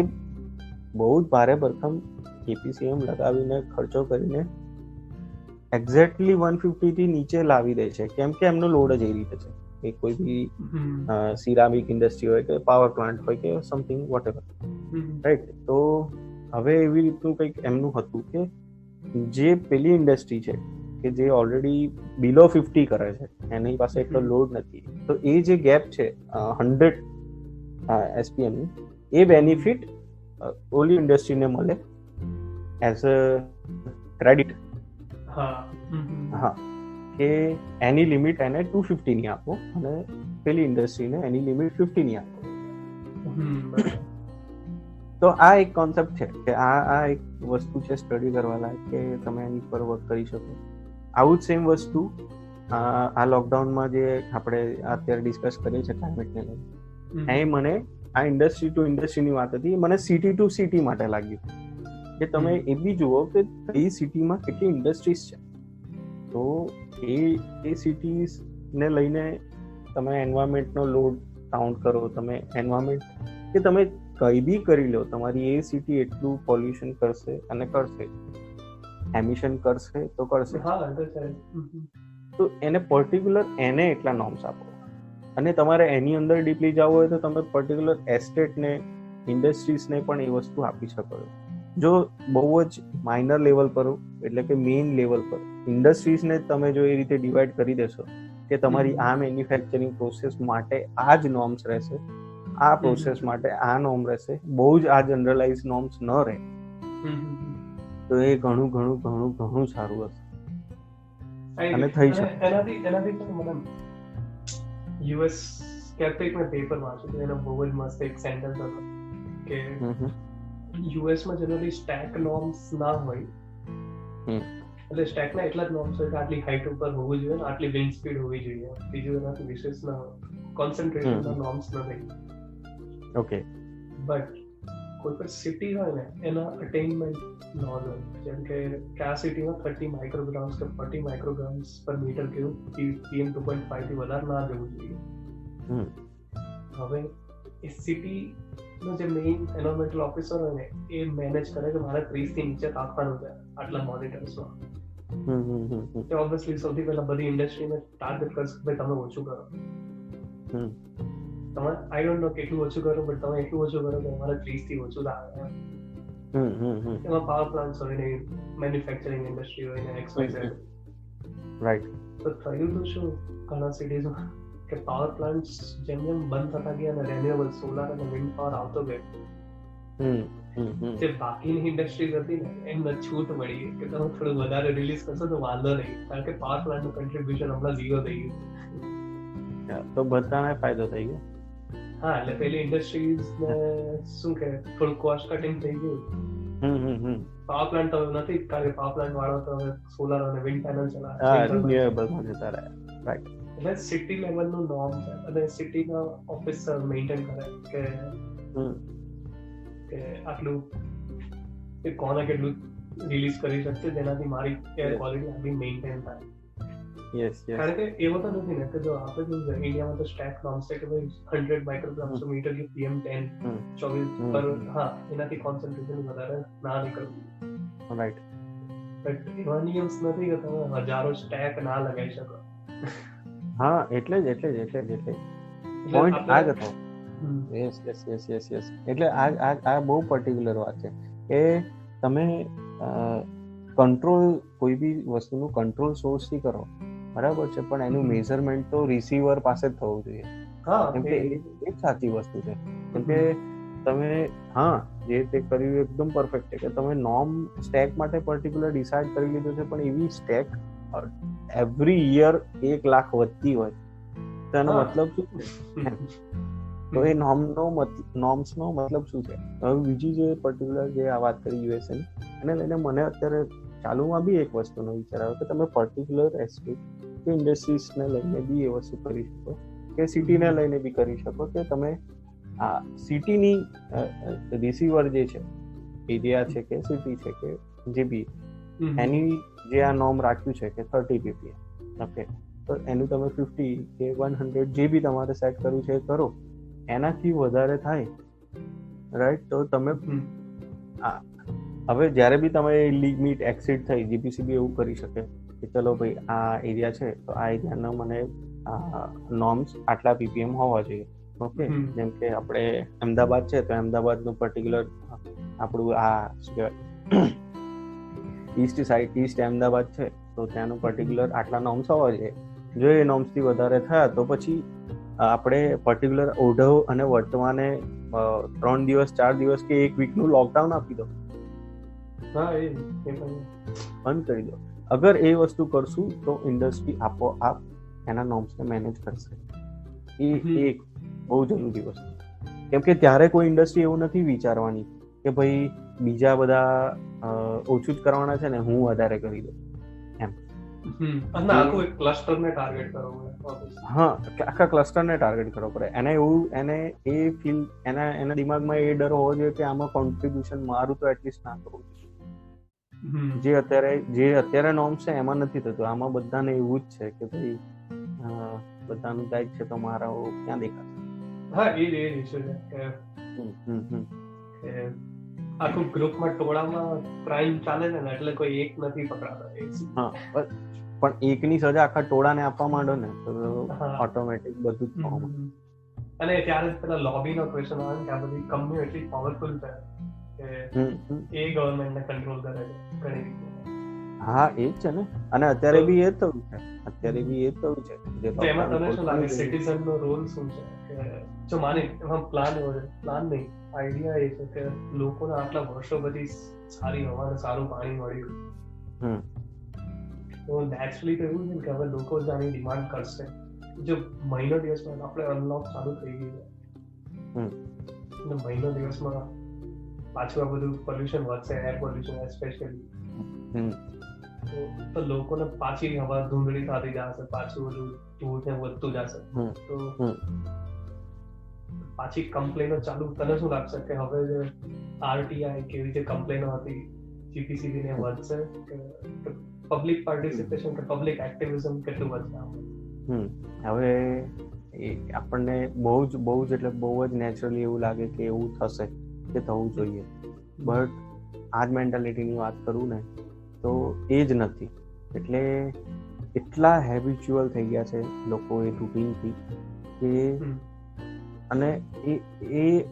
બહુ જ ભારે ભરખમ એપીસીએમ લગાવીને ખર્ચો કરીને એક્ઝેક્ટલી 150 થી નીચે લાવી દે છે, કેમ કે એમનો લોડ જ એ રીતે છે કે કોઈ બી સિરામિક ઇન્ડસ્ટ્રી હોય કે પાવર પ્લાન્ટ હોય કે સમથિંગ વોટેવર, રાઈટ. તો હવે એવી રીતનું કંઈક એમનું હતું કે જે પેલી ઇન્ડસ્ટ્રી છે કે જે ઓલરેડી બિલો 50 કરે છે, એની પાસે એટલો લોડ નથી, તો એ જે ગેપ છે 100 એસપીએમ ની, એ બેનિફિટ ઓલી ઇન્ડસ્ટ્રીને મળે એઝ અ ક્રેડિટ. હા, કે એની લિમિટ એને 250 ની આપો અને પેલી ઇન્ડસ્ટ્રીને એની લિમિટ 50 ની આપો. તો આ એક કોન્સેપ્ટ છે કે આ એક વસ્તુ છે સ્ટડી કરવા લાયક કે તમે એની પર વર્ક કરી શકો. આવું જ સેમ વસ્તુ આ લોકડાઉનમાં જે આપણે અત્યારે ડિસ્કસ કરીએ છીએ ક્લાઇમેટને લઈને, એ મને આ ઇન્ડસ્ટ્રી ટુ ઇન્ડસ્ટ્રીની વાત હતી, મને સિટી ટુ સિટી માટે લાગ્યું કે તમે એ બી જુઓ કે કઈ સિટીમાં કેટલી ઇન્ડસ્ટ્રીઝ છે, તો એ સિટીઝને લઈને તમે એન્વાયરમેન્ટનો લોડ કાઉન્ટ કરો, તમે એન્વાયરમેન્ટ કે તમે કઈ બી કરી લો, તમારી એ સિટી એટલું પોલ્યુશન કરશે અને કરશે, એમિશન કરશે તો કરશે, તો એને પર્ટિક્યુલર એને એટલા નોર્મ્સ આપો. અને તમારે એની અંદર ડીપલી જવું હોય તો તમે પર્ટિક્યુલર એસ્ટેટને ઇન્ડસ્ટ્રીઝને પણ એ વસ્તુ આપી શકો છો. જો બહુ જ માઇનર લેવલ પર એટલે કે મેઇન લેવલ પર ઇન્ડસ્ટ્રીઝને તમે જો એ રીતે ડિવાઈડ કરી દેશો કે તમારી આ મેન્યુફેક્ચરિંગ પ્રોસેસ માટે આ જ નોર્મ્સ રહેશે, આ પ્રોસેસ માટે આ નોર્મ રહેશે, બહુ જ આ જનરલાઇઝ નોર્મ્સ ન રહે, તો એ ઘણું ઘણું ઘણું ઘણું સારું હશે અને થઈ શકે. એનાથી પણ મને યુએસ સ્કેપ્ટિક મેં પેપર વાંચ્યું, એનો બહુ જ મસ્ત એક સેન્ટેન્સ હતો કે યુએસમાં જનરલી સ્ટેક નોર્મ્સ ના હોય, એટલે સ્ટેકના એટલા જ નોર્મ્સ હોય કે આટલી હાઈટ ઉપર હોવું જોઈએ, આટલી વિન્ડ સ્પીડ હોવી જોઈએ, બીજું એનાથી વિશેષ ના હોય, કોન્સન્ટ્રેશનના નોર્મ્સ નથી. ઓકે, બટ કોઈ પણ સિટી હોય ને એના અટેઇનમેન્ટ નોર્મ હોય, જેમ કે આ સિટીમાં 30 માઇક્રોગ્રામ્સ કે 40 માઇક્રોગ્રામ્સ પર મીટર કેવું PM 2.5 થી વધારે ના જવું જોઈએ. હવે એ સિટીનો જે મેઇન એન્વાયરમેન્ટલ ઓફિસર હોય ને એ મેનેજ કરે કે મારે 30 થી નીચે રાખવાનું છે આટલા મોનિટર્સમાં. તો ઓબ્વિયસલી સૌથી પહેલા બધી ઇન્ડસ્ટ્રીને ટાર્ગેટ કરશે કે તમે ઓછું કરો. તમે આઈ ડોન્ટ નો કેટલું ઓછું કરો, બટ તમે એટલું ઓછું કરો કે અમારે 30 થી ઓછું લાગે. એમાં પાવર પ્લાન્ટ્સ હોય ને, મેન્યુફેક્ચરિંગ ઇન્ડસ્ટ્રી હોય ને, XYZ, રાઈટ. તો થયું તો શું ઘણા સિટીઝમાં કે પાવર પ્લાન્ટ્સ જેમ જેમ બંધ થતા ગયા અને રેન્યુએબલ સોલાર અને વિન્ડ પાવર આવતો ગયો, જે બાકીની ઇન્ડસ્ટ્રીઝ હતી ને એમને છૂટ મળી ગઈ કે તમે થોડું વધારે રિલીઝ કરશો તો વાંધો નહીં, કારણ કે પાવર પ્લાન્ટનું કન્ટ્રીબ્યુશન હમણાં 0 થઈ ગયું. તો બધાને ફાયદો થઈ ગયો. હા, એટલે પેલી ઇન્ડસ્ટ્રીઝ ને શું કે થોડું કોસ્ટ કટિંગ થઈ ગયું. પાવર પ્લાન્ટ તો નથી, કારણ કે પાવર પ્લાન્ટ વાળો તો હવે સોલર અને વિન્ડ પેનલ ચલાવે. રિન્યુએબલ માં જતા રહ્યા. રાઈટ. એટલે સિટી લેવલ નું નોર્મ છે અને સિટીના ઓફિસર મેન્ટેન કરે કે આટલું કે કોને કેટલું રિલીઝ કરી શકશે જેનાથી મારી એર ક્વોલિટી આટલી મેન્ટેન થાય. કારણ કે એવો તો નથી ને કે જો આપણે ઇન્ડિયામાં તો સ્ટેક નોર્મ્સ છે કે ભાઈ 100 માઇક્રોગ્રામ્સ પર મીટર की PM10 24 પર હા એનાથી કોન્સન્ટ્રેશન વધારે ના નીકળવું. રાઈટ. બટ એવા નિયમ્સ નથી કે તમે હજારો સ્ટેક ના લગાવી શકો. હા, એટલે જ પોઈન્ટ આ જ હતો. યસ. એટલે આ બહુ પર્ટિક્યુલર વાત છે કે તમે કંટ્રોલ કોઈ બી વસ્તુનું કંટ્રોલ સોર્સથી કરો, બરાબર છે, પણ એનું મેઝરમેન્ટ તો રિસીવર પાસે જ થવું જોઈએ. કેમ કે એ જ સાચી વસ્તુ છે. કેમ કે તમે જે તે કર્યું એકદમ પરફેક્ટ છે કે તમે નોર્મ સ્ટેક માટે પર્ટિક્યુલર ડિસાઇડ કરી લીધું છે, પણ એવી સ્ટેક એવરી યર 1 લાખ વધતી હોય તો એનો મતલબ શું છે? તો એ નોર્મ્સનો મતલબ શું છે? હવે બીજી જે પર્ટિક્યુલર જે આ વાત કરી યુએસએ એને લઈને મને અત્યારે ચાલુમાં બી એક વસ્તુનો વિચાર આવ્યો કે તમે પર્ટિક્યુલર એસ્ટેટ કે ઇન્ડસ્ટ્રીઝને લઈને બી એ વસ્તુ કરી શકો કે સિટીને લઈને બી કરી શકો કે તમે આ સિટીની રિસીવર જે છે, એરિયા છે કે સિટી છે કે જે બી એની જે આ નોર્મ રાખ્યું છે કે 30 ppm, ઓકે, તો એનું તમે 50 કે 100 જે બી તમારે સેટ કરવું છે એ કરો. એનાથી વધારે થાય, રાઈટ, તો તમે હવે જ્યારે બી તમે લિમિટ એક્સિડ થઈ, જીપીસીબી એવું કરી શકે કે ચલો ભાઈ આ એરિયા છે તો આ એરિયાનો મને નોર્મ્સ આટલા પીપીએમ હોવા જોઈએ. ઓકે, જેમ કે આપણે અમદાવાદ છે તો અમદાવાદનું પર્ટિક્યુલર આપણું આ શું કહેવાય ઈસ્ટ સાઈડ, ઈસ્ટ અમદાવાદ છે તો ત્યાંનું પર્ટિક્યુલર આટલા નોર્મ્સ હોવા જોઈએ. જો એ નોર્મ્સથી વધારે થયા તો પછી આપણે પર્ટિક્યુલર ઓઢવ અને વર્તમાને 3 દિવસ 4 દિવસ કે 1 વીકનું લોકડાઉન આપી દો, બંધ કરી દો. અગર એ વસ્તુ કરશું તો ઇન્ડસ્ટ્રી આપોઆપ એના નોર્મ્સને મેનેજ કરશે. એ એક બહુ જરૂરી વસ્તુ. કેમ કે ત્યારે કોઈ ઇન્ડસ્ટ્રી એવું નથી વિચારવાની કે ભાઈ બીજા બધા ઓછું જ કરવાના છે ને હું વધારે કરી દઉં એમ. આખા ક્લસ્ટરને ટાર્ગેટ કરવો પડે. એને એ ફીલ એના દિમાગમાં એ ડર હોવો જોઈએ કે આમાં કોન્ટ્રીબ્યુશન મારું તો એટલીસ્ટ ના કરવું જોઈએ. જે અત્યારે નોર્મ્સ છે એમાં નથી થતું. આમાં બધાને એવું જ છે કે ભાઈ બધાનું જાય છે તો મારા ક્યાં દેખાશે. હા, એ ઇશ્યુ છે કે આખું ગ્રુપમાં ટોળામાં ક્રાઇમ ચાલે છે ને એટલે કોઈ એક નથી પકડાતા. હા, પણ એકની સજા આખા ટોળાને આપવા માંડો ને તો ઓટોમેટિક બધું જ થવા માંડે. અને ત્યારે પેલા લોબીનો ક્વેશ્ચન આવે કે આ બધી કંપનીઓ એટલી પાવરફુલ છે કે એ ગવર્નમેન્ટને કંટ્રોલ કરે છે ઘણી રીતે. હા, એ જ છે ને. અને અત્યારે બી એ જ થયું છે. એમાં તને શું લાગે સિટીઝનનો રોલ શું છે? કે જો માની એમાં પ્લાન નહીં, આઈડિયા એ છે કે લોકોને આટલા વર્ષો પછી સારી હવા અને સારું પાણી મળ્યું, તો નેચરલી તો એવું છે કે હવે લોકો જ આની ડિમાન્ડ કરશે. જો મહિનો દિવસમાં આપણે અનલોક ચાલુ થઈ ગયું છે, મહિનો દિવસમાં પાછું આ બધું પોલ્યુશન વધશે, એર પોલ્યુશન એસ્પેશિયલી, તો લોકોને પાછી હવા ધૂંધળી થતી જશે, પાછું બધું ધૂળ ને વધતું જશે. તો પાછી કમ્પ્લેનો ચાલુ. તને શું લાગશે કે હવે જે આરટીઆઈ કેવી જે કમ્પ્લેનો હતી જીપીસીબી ને વધશે કે પબ્લિક પાર્ટિસિપેશન કે પબ્લિક એક્ટિવિઝમ કેટલું વધશે? હવે આપણને બહુ જ નેચરલી એવું લાગે કે એવું થશે કે થવું જોઈએ, બટ આ જ મેન્ટાલિટીની વાત કરું ને તો એ જ નથી. એટલે એટલા હેબિચ્યુઅલ થઈ ગયા છે લોકો એ રૂટીનથી કે અને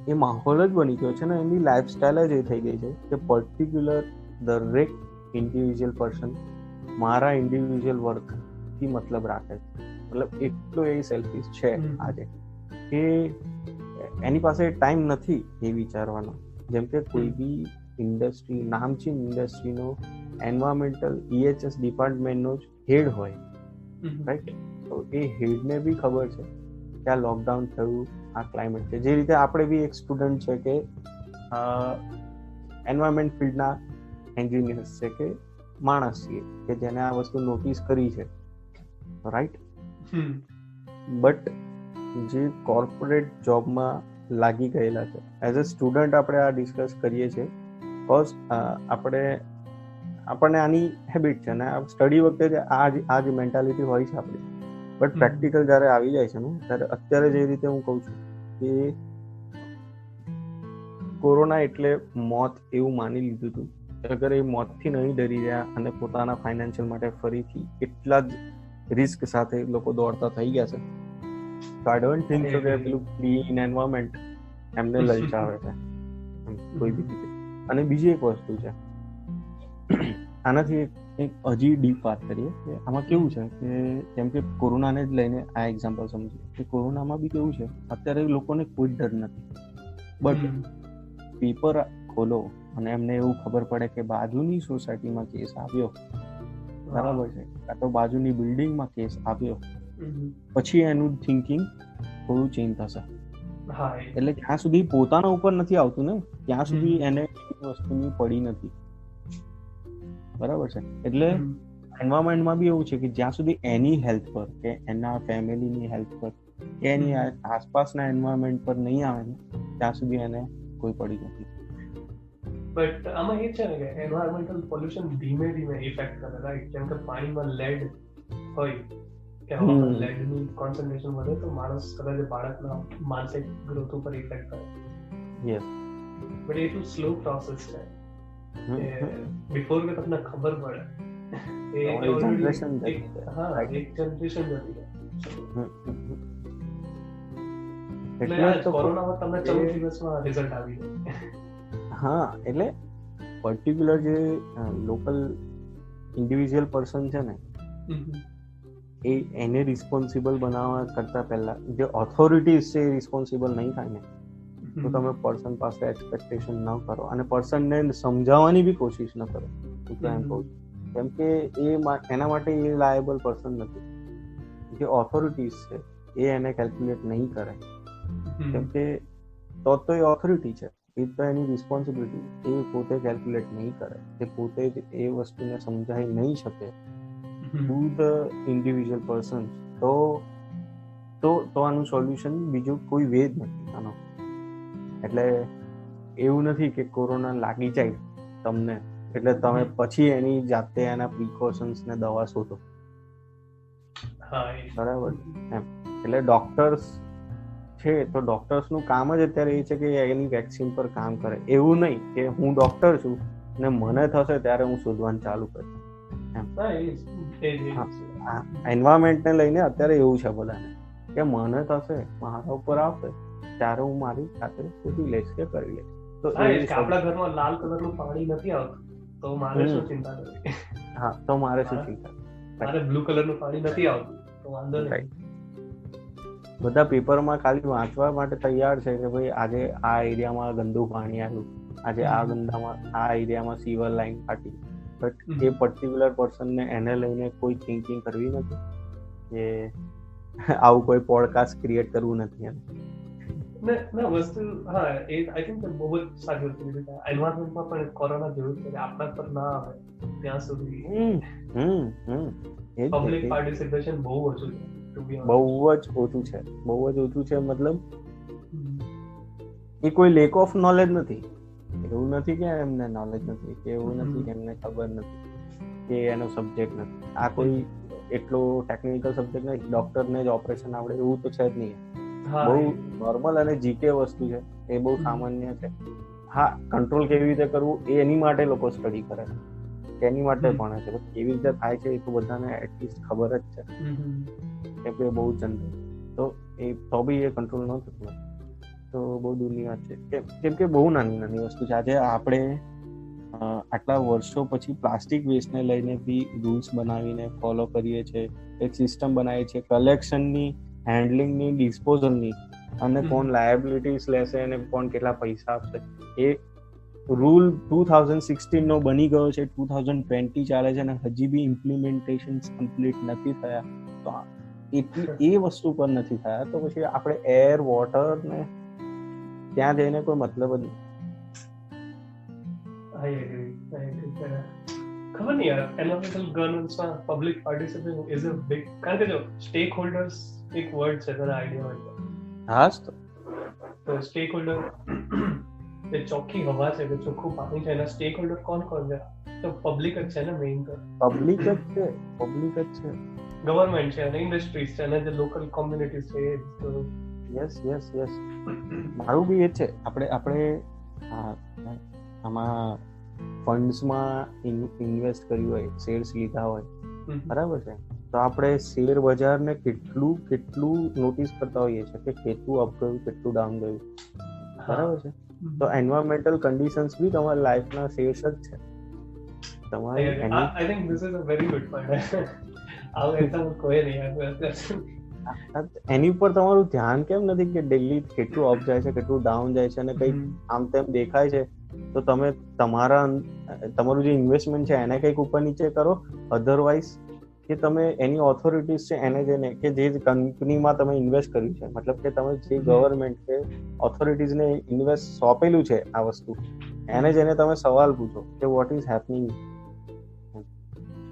એ માહોલ જ બની ગયો છે ને, એની લાઈફસ્ટાઈલ જ એ થઈ ગઈ છે કે પર્ટિક્યુલર દરેક ઇન્ડિવિજ્યુઅલ પર્સન મારા ઇન્ડિવિજ્યુઅલ વર્કથી મતલબ રાખે છે. મતલબ એટલો એ સેલ્ફિશ છે આજે કે એની પાસે ટાઈમ નથી એ વિચારવાનો જેમ કે કોઈ બી ઇન્ડસ્ટ્રી, નામચીન ઇન્ડસ્ટ્રીનો એન્વાયરમેન્ટલ EHS ડિપાર્ટમેન્ટનો જ હેડ હોય, રાઈટ? તો એ હેડને બી ખબર છે કે આ લોકડાઉન થયું, આ ક્લાઇમેટ છે. જે રીતે આપણે બી એક સ્ટુડન્ટ છે કે એન્વાયરમેન્ટ ફિલ્ડના એન્જિનિયર્સ છે કે માણસ છીએ કે જેને આ વસ્તુ નોટિસ કરી છે, રાઈટ? બટ જે કોર્પોરેટ જોબમાં લાગી ગયેલા છે, એઝ અ સ્ટુડન્ટ આપણે આ ડિસ્કસ કરીએ છીએ બિકોઝ આપણને આની હેબિટ છે ને સ્ટડી વખતે આ જ મેન્ટાલિટી હોય છે આપણી. બટ પ્રેક્ટિકલ જ્યારે આવી જાય છે ને ત્યારે અત્યારે જે રીતે હું કહું છું કે કોરોના એટલે મોત એવું માની લીધું હતું. અગર એ મોતથી નહીં ડરી રહ્યા અને પોતાના ફાઇનાન્શિયલ માટે ફરીથી એટલા જ રિસ્ક સાથે લોકો દોડતા થઈ ગયા છે, તો આઈ ડોન્ટ થિંક સો કે પેલું ક્લીન એન્વાયરમેન્ટ એમને લલચાવે છે કોઈ બી રીતે. અને બીજી એક વસ્તુ છે, આનાથી એક હજી ડીપ વાત કરીએ કે આમાં કેવું છે કે જેમ કે કોરોનાને જ લઈને આ એક્ઝામ્પલ સમજીએ કે કોરોનામાં બી કેવું છે, અત્યારે લોકોને કોઈ ડર નથી. બટ પેપર ખોલો અને એમને એવું ખબર પડે કે બાજુની સોસાયટીમાં કેસ આવ્યો, બરાબર છે, કાં તો બાજુની બિલ્ડિંગમાં કેસ આવ્યો, પછી એનું થિંકિંગ થોડું ચેન્જ થશે. એટલે જ્યાં સુધી પોતાના ઉપર નથી આવતું ને ત્યાં સુધી એને વસ્તુની પડી નથી, બરાબર છે. એટલે એન્વાયરમેન્ટમાં બી એવું છે કે જ્યાં સુધી એની હેલ્થ પર કે એના ફેમિલીની હેલ્થ પર કે એની આસપાસના એન્વાયરમેન્ટ પર નહીં આવે ને ત્યાં સુધી એને કોઈ પડી નથી. બટ આમાં એ છે ને કે એન્વાયરમેન્ટલ પોલ્યુશન ધીમે ધીમે ઇફેક્ટ કરે, રાઈટ? જેમ કે પાણીમાં લેડ હોય કે લેડની કોન્સન્ટ્રેશન વધે તો માણસ કદાચ બાળકના માનસિક ગ્રોથ ઉપર ઇફેક્ટ કરે. યસ, બટ એ તો સ્લો પ્રોસેસ છે. બિફોર કે તમને ખબર પડે એક જનરેશન જતી જાય. એટલે કોરોનામાં તમને 14 દિવસમાં રિઝલ્ટ આવી જાય. હા, એટલે પર્ટિક્યુલર જે લોકલ ઇન્ડિવિજ્યુઅલ પર્સન છે ને એને રિસ્પોન્સિબલ બનાવવા કરતા પહેલા જે ઓથોરિટીઝ છે એ રિસ્પોન્સિબલ નહીં થાય ને તો તમે પર્સન પાસે એક્સપેક્ટેશન ન કરો અને પર્સનને સમજાવવાની બી કોશિશ ન કરો. હું તો એમ કહું છું કેમ કે એના માટે એ લાયેબલ પર્સન નથી. જે ઓથોરિટીઝ છે એ એને કેલ્ક્યુલેટ નહીં કરે કેમ કે તો એ ઓથોરિટી છે, એ તો એની રિસ્પોન્સિબિલિટી એ પોતે કેલ્ક્યુલેટ નહીં કરે, એ પોતે જ એ વસ્તુને સમજાવી નહીં શકે ટુ ધ ઇન્ડિવિજ્યુઅલ પર્સન. તો આનું સોલ્યુશન બીજું કોઈ વે જ નથી આનો. એટલે એવું નથી કે કોરોના લાગી જાય તમને એટલે તમે પછી એની જાતે એના પ્રિકોશન્સ ને દવા શોધો, બરાબર? એમ એટલે ડોક્ટર્સ છે તો ડોક્ટર્સનું કામ જ અત્યારે એ છે કે એની વેક્સિન પર કામ કરે. એવું નહીં કે હું ડોક્ટર છું ને મને થશે ત્યારે હું શોધવાનું ચાલુ કરીશ. એન્વાયરમેન્ટને લઈને અત્યારે એવું છે બધાને કે મને થશે, મારા ઉપર આવશે ત્યારે હું મારી સાથે શોધી લઈશ કે કરી લઈશ. તો આપણા ઘરમાં લાલ કલરનું પાણી નથી આવતું તો મારે શું ચિંતા કરવી? હા, તો મારે શું ચિંતા? મારે બ્લુ કલરનું પાણી નથી આવતું તો વાંધો નહીં. બધા પેપરમાં ખાલી વાંચવા માટે તૈયાર છે કે ભાઈ આજે આ એરિયામાં ગંદુ પાણી આવ્યું, આજે આ એરિયામાં સીવર લાઈન ફાટી. બટ એ પર્ટિક્યુલર પર્સનને એને લઈને કોઈ થિંકિંગ કરવી નથી કે આવું કોઈ પોડકાસ્ટ ક્રિએટ કરવું નથી એમ. ના વસ્તુ હા એ આઈ થિંક બહુ જ સારી વસ્તુ છે. એન્વાયરમેન્ટમાં પણ કોરોના જેવું છે આપણા પર ના આવે ત્યાં સુધી પબ્લિક પાર્ટિસિપેશન બહુ ઓછું છે. બહુ જ ઓછું છે. મતલબ એ કોઈ લેક ઓફ નોલેજ નથી. એવું નથી કે એમને નોલેજ નથી, કે એવું નથી કે એમને ખબર નથી કે એનો સબ્જેક્ટ નથી. આ કોઈ એટલો ટેકનિકલ સબ્જેક્ટ નહીં, ડોક્ટરને જ ઓપરેશન આવડે એવું તો છે જ નહીં. બહુ નોર્મલ અને જીકે વસ્તુ છે, એ બહુ સામાન્ય છે. હા, કંટ્રોલ કેવી રીતે કરવું એની માટે લોકો સ્ટડી કરે છે, એની માટે ભણે છે. કેવી રીતે થાય છે એ તો બધાને એટલીસ્ટ ખબર જ છે કેમ કે બહુ જનરલ તો બી એ કંટ્રોલ ન થતું તો બહુ દૂરની વાત છે. કેમ કે બહુ નાની વસ્તુ છે. આજે આપણે આટલા વર્ષો પછી પ્લાસ્ટિક વેસ્ટને લઈને બી રૂલ્સ બનાવીને ફોલો કરીએ છીએ, એક સિસ્ટમ બનાવી છે કલેક્શનની, હેન્ડલિંગની, ડિસ્પોઝલની, અને કોણ લાયબિલિટીઝ લેશે અને કોણ કેટલા પૈસા આપશે રૂલ 2016 નો બની ગયો છે, 2020 ચાલે છે અને હજી બી ઇમ્પ્લિમેન્ટેશન કમ્પ્લીટ નથી થયા. તો એટલી એ વસ્તુ પર નથી થયા તો પછી આપણે એર વોટર ને ત્યાં જઈને કોઈ મતલબ જ નહીં. I agree. ખબર નહીં યાર, એન્વાયરમેન્ટલ ગવર્નન્સમાં public participation is a big, કારણ કે જો સ્ટેક હોલ્ડર્સ એક વર્ડ છે, તને આઈડિયા હોય હા જ તો સ્ટેક હોલ્ડર જે ચોખ્ખી હવા છે, જે ચોખ્ખું પાણી છે, એના સ્ટેક હોલ્ડર કોણ છે? તો પબ્લિક જ છે ને મેઇન. તો પબ્લિક જ છે. ગવર્મેન્ટ છે અને ઇન્ડસ્ટ્રીઝ છે અને જે લોકલ કોમ્યુનિટીઝ છે. યસ મારું બી એ છે. આપણે આમાં ફંડ્સમાં ઇન્વેસ્ટ કર્યું હોય, શેર્સ લીધા હોય, બરાબર છે, તો આપણે શેર બજારને કેટલું નોટિસ કરતા હોઈએ છીએ કે કેટલું અપ ગયું, કેટલું ડાઉન ગયું, બરાબર છે. તો એન્વાયરમેન્ટલ કન્ડિશન્સ બી તમારી લાઈફના શેર્સ જ છે. તમારી I think this is a very good point. આવું એકદમ કોઈ નહીં એની ઉપર તમારું ધ્યાન કેમ નથી કે ડેલી કેટલું અપ જાય છે, કેટલું ડાઉન જાય છે, અને કંઈક આમ તેમ દેખાય છે તો તમે તમારું જે ઇન્વેસ્ટમેન્ટ છે એને કંઈક ઉપર નીચે કરો. અધરવાઇઝ કે તમે એની ઓથોરિટીઝ છે એને જઈને, કે જે કંપનીમાં તમે ઇન્વેસ્ટ કર્યું છે, મતલબ કે તમે જે ગવર્મેન્ટ કે ઓથોરિટીઝને ઇન્વેસ્ટ સોંપેલું છે આ વસ્તુ, એને જઈને તમે સવાલ પૂછો કે વોટ ઇઝ હેપનિંગ.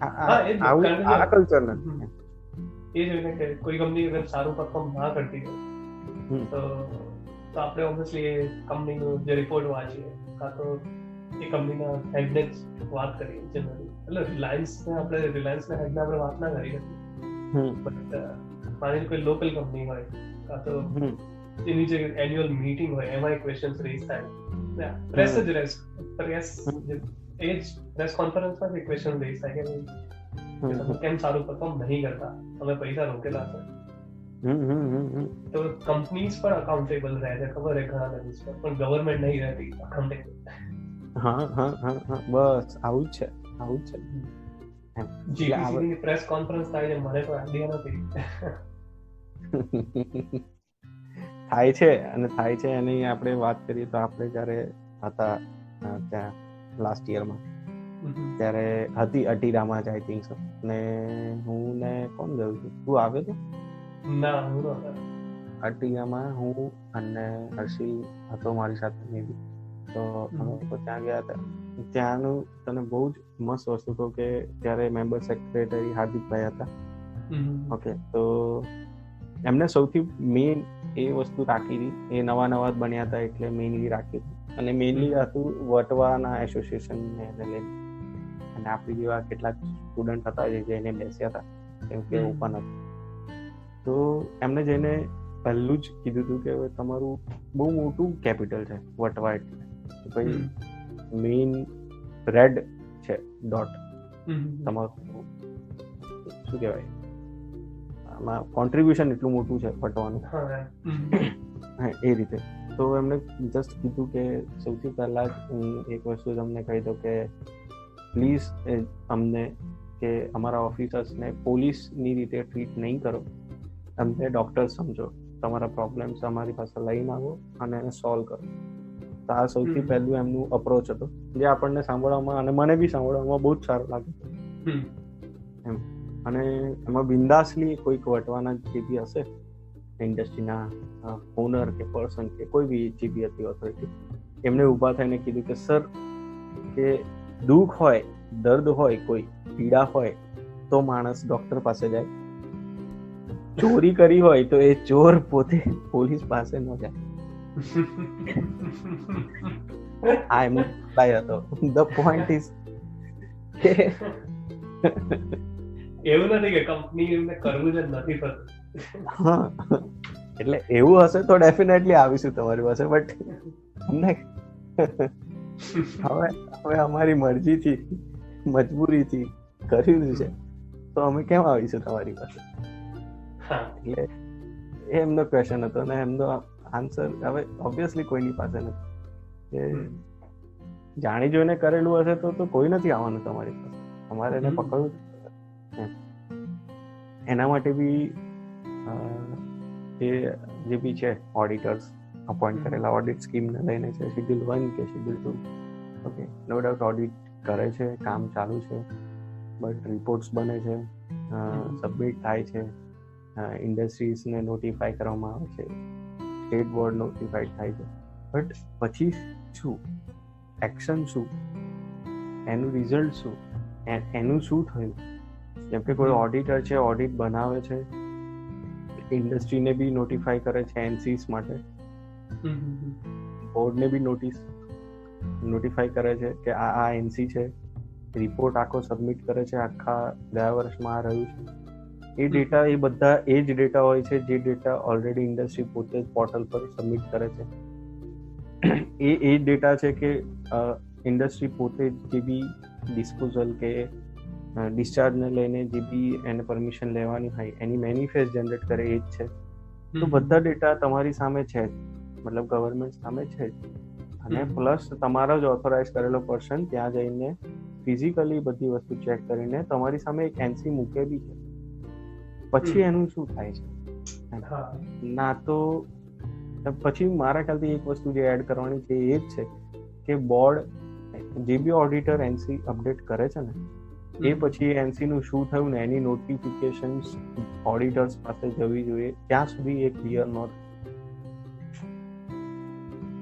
આ કલ્ચર નથી. એ જોઈને કે કોઈ કંપની અગર સારું પરફોર્મ ના કરતી હોય તો આપણે ઓબ્વિયસલી એ કંપનીનો જે રિપોર્ટ વાંચીએ, કાં તો એ કંપનીના હેડને જ વાત કરીએ જનરલી. એટલે રિલાયન્સના હેડને આપણે વાત ના કરી હતી, બટ માની કોઈ લોકલ કંપની હોય, કાં તો એની જે એન્યુઅલ મીટિંગ હોય એમાં ક્વેશ્ચન્સ રેઝ થાય, પ્રેસ એ જ પ્રેસ કોન્ફરન્સમાં જે ક્વેશ્ચન રેઝ થાય કે તમે કેમ સારું પરફોર્મ નહીં કરતા, તમે પૈસા રોકેલા છે. તો કંપનીઝ પણ અકાઉન્ટેબલ રહે છે, ખબર છે ઘણા લેવલ્સ પર, પણ ગવર્મેન્ટ નહીં રહેતી અકાઉન્ટેબલ. બસ આવું જ છે. જીપીસીની પ્રેસ કોન્ફરન્સ થાય છે, મને કોઈ આઈડિયા નથી. થાય છે એની આપણે વાત કરીએ તો આપણે જ્યારે હતા ત્યાં લાસ્ટ યરમાં, ત્યારે હતી અટીરામાં જ આઈ થિંક સો, ને હું ને કોણ ગયું હતું, તું આવ્યો હતો? ના, હું નહોતો. અટીરામાં હું અને હર્ષિલ હતો મારી સાથે મેબી. તો અમે લોકો ત્યાં ગયા હતા. ત્યાંનું તને બહુ જ મસ્ત વસ્તુ કહું કે ત્યારે મેમ્બર સેક્રેટરી હાર્દિકભાઈ હતા. ઓકે, તો એમને સૌથી મેઇન એ વસ્તુ રાખી હતી, એ નવા જ બન્યા હતા એટલે મેઇનલી રાખ્યું હતું, અને મેઇનલી હતું વટવાના એસોસિએશનને લઈને. અને આપણી જેવા કેટલાક સ્ટુડન્ટ હતા જઈને બેસ્યા હતા, કેમ કે ઓપન હતું. તો એમને જઈને પહેલું જ કીધું હતું કે હવે તમારું બહુ મોટું કેપિટલ છે વટવા, એટલે ભાઈ મેઇન રેડ છે ડોટ તમારું, શું કહેવાય, આમાં કોન્ટ્રીબ્યુશન એટલું મોટું છે વટવાનું, એ રીતે. તો એમને જસ્ટ કીધું કે સૌથી પહેલા જ હું એક વસ્તુ તમને કહી દઉં કે પ્લીઝ અમને કે અમારા ઓફિસર્સને પોલીસની રીતે ટ્રીટ નહીં કરો, અમને ડૉક્ટર સમજો, તમારા પ્રોબ્લેમ્સ અમારી પાસે લઈને આવો અને એને સોલ્વ કરો. તો આ સૌથી પહેલું એમનું અપ્રોચ હતો, જે આપણને સાંભળવામાં અને મને બી સાંભળવામાં બહુ જ સારું લાગ્યું એમ. અને એમાં બિંદાસલી કોઈક વટવાના જે બી હશે ઇન્ડસ્ટ્રીના ઓનર કે પર્સન કે કોઈ બી જે બી હતી ઓથોરિટી, એમને ઊભા થઈને કીધું કે સર, કે દુઃખ હોય, દર્દ હોય, કોઈ પીડા હોય તો માણસ ડોક્ટર પાસે જાય, ચોરી કરી હોય તો એ ચોર પોતે પોલીસ પાસે ન જાય. આ એમનો રિપ્લાય હતો. ધ પોઈન્ટ ઇઝ કે એવું નથી કે કંપની કરવું જ નથી થતું. હા, એટલે એવું હશે તો ડેફિનેટલી આવીશું તમારી પાસે, બટ અમને હવે અમારી મરજીથી, મજબૂરીથી કર્યું છે તો અમે કેમ આવીશું તમારી પાસે? એટલે એ એમનો ક્વેશ્ચન હતો, અને એમનો આન્સર હવે ઓબ્વિયસલી કોઈની પાસે નથી. કે જાણી જોઈને કરેલું હશે તો કોઈ નથી આવવાનું તમારી પાસે, તમારે એને પકડવું. એના માટે બી જે બી છે ઓડિટર્સ અપોઇન્ટ કરેલા, ઓડિટ સ્કીમને લઈને છે, શેડ્યુલ 1 કે schedule 2, okay, no doubt audit કરે છે, કામ ચાલુ છે, બટ રિપોર્ટ્સ બને છે, સબમિટ થાય છે, ઇન્ડસ્ટ્રીઝને નોટિફાય કરવામાં આવે છે, સ્ટેટ બોર્ડ નોટિફાઈડ થાય છે, બટ પછી શું એક્શન, શું એનું રિઝલ્ટ, શું એનું શું થયું? જેમ કે કોઈ ઓડિટર છે, ઓડિટ બનાવે છે, ઇન્ડસ્ટ્રીને બી નોટિફાય કરે છે એનસીસ માટે, બોર્ડને બી નોટિફાય કરે છે કે આ એનસી છે, રિપોર્ટ આખો સબમિટ કરે છે, આખા ગયા વર્ષમાં આ રહ્યું છે, એ ડેટા, એ બધા એ જ ડેટા હોય છે જે ડેટા ઓલરેડી ઇન્ડસ્ટ્રી પોતે જ પોર્ટલ પર સબમિટ કરે છે. એ ડેટા છે કે ઇન્ડસ્ટ્રી પોતે જે બી ડિસ્પોઝલ કે ડિસ્ચાર્જને લઈને જે બી એને પરમિશન લેવાની હોય એની મેનિફેસ્ટ જનરેટ કરે એ જ છે. તો બધા ડેટા તમારી સામે છે, મતલબ ગવર્મેન્ટ સામે છે, અને પ્લસ તમારો જ ઓથોરાઇઝ કરેલો પર્સન ત્યાં જઈને ફિઝિકલી બધી વસ્તુ ચેક કરીને તમારી સામે એક એનસી મૂકે બી છે. પછી એનું શું થાય છે ના, તો પછી મારા ખ્યાલથી એક વસ્તુ જે એડ કરવાની છે એ જ છે કે બોર્ડ જે બી ઓડિટર એનસી અપડેટ કરે છે ને, એ પછી એનસી નું શું થયું ને એની નોટિફિકેશન્સ ઓડિટર્સ પાસે જવી જોઈએ, ત્યાં સુધી એ ક્લિયર ન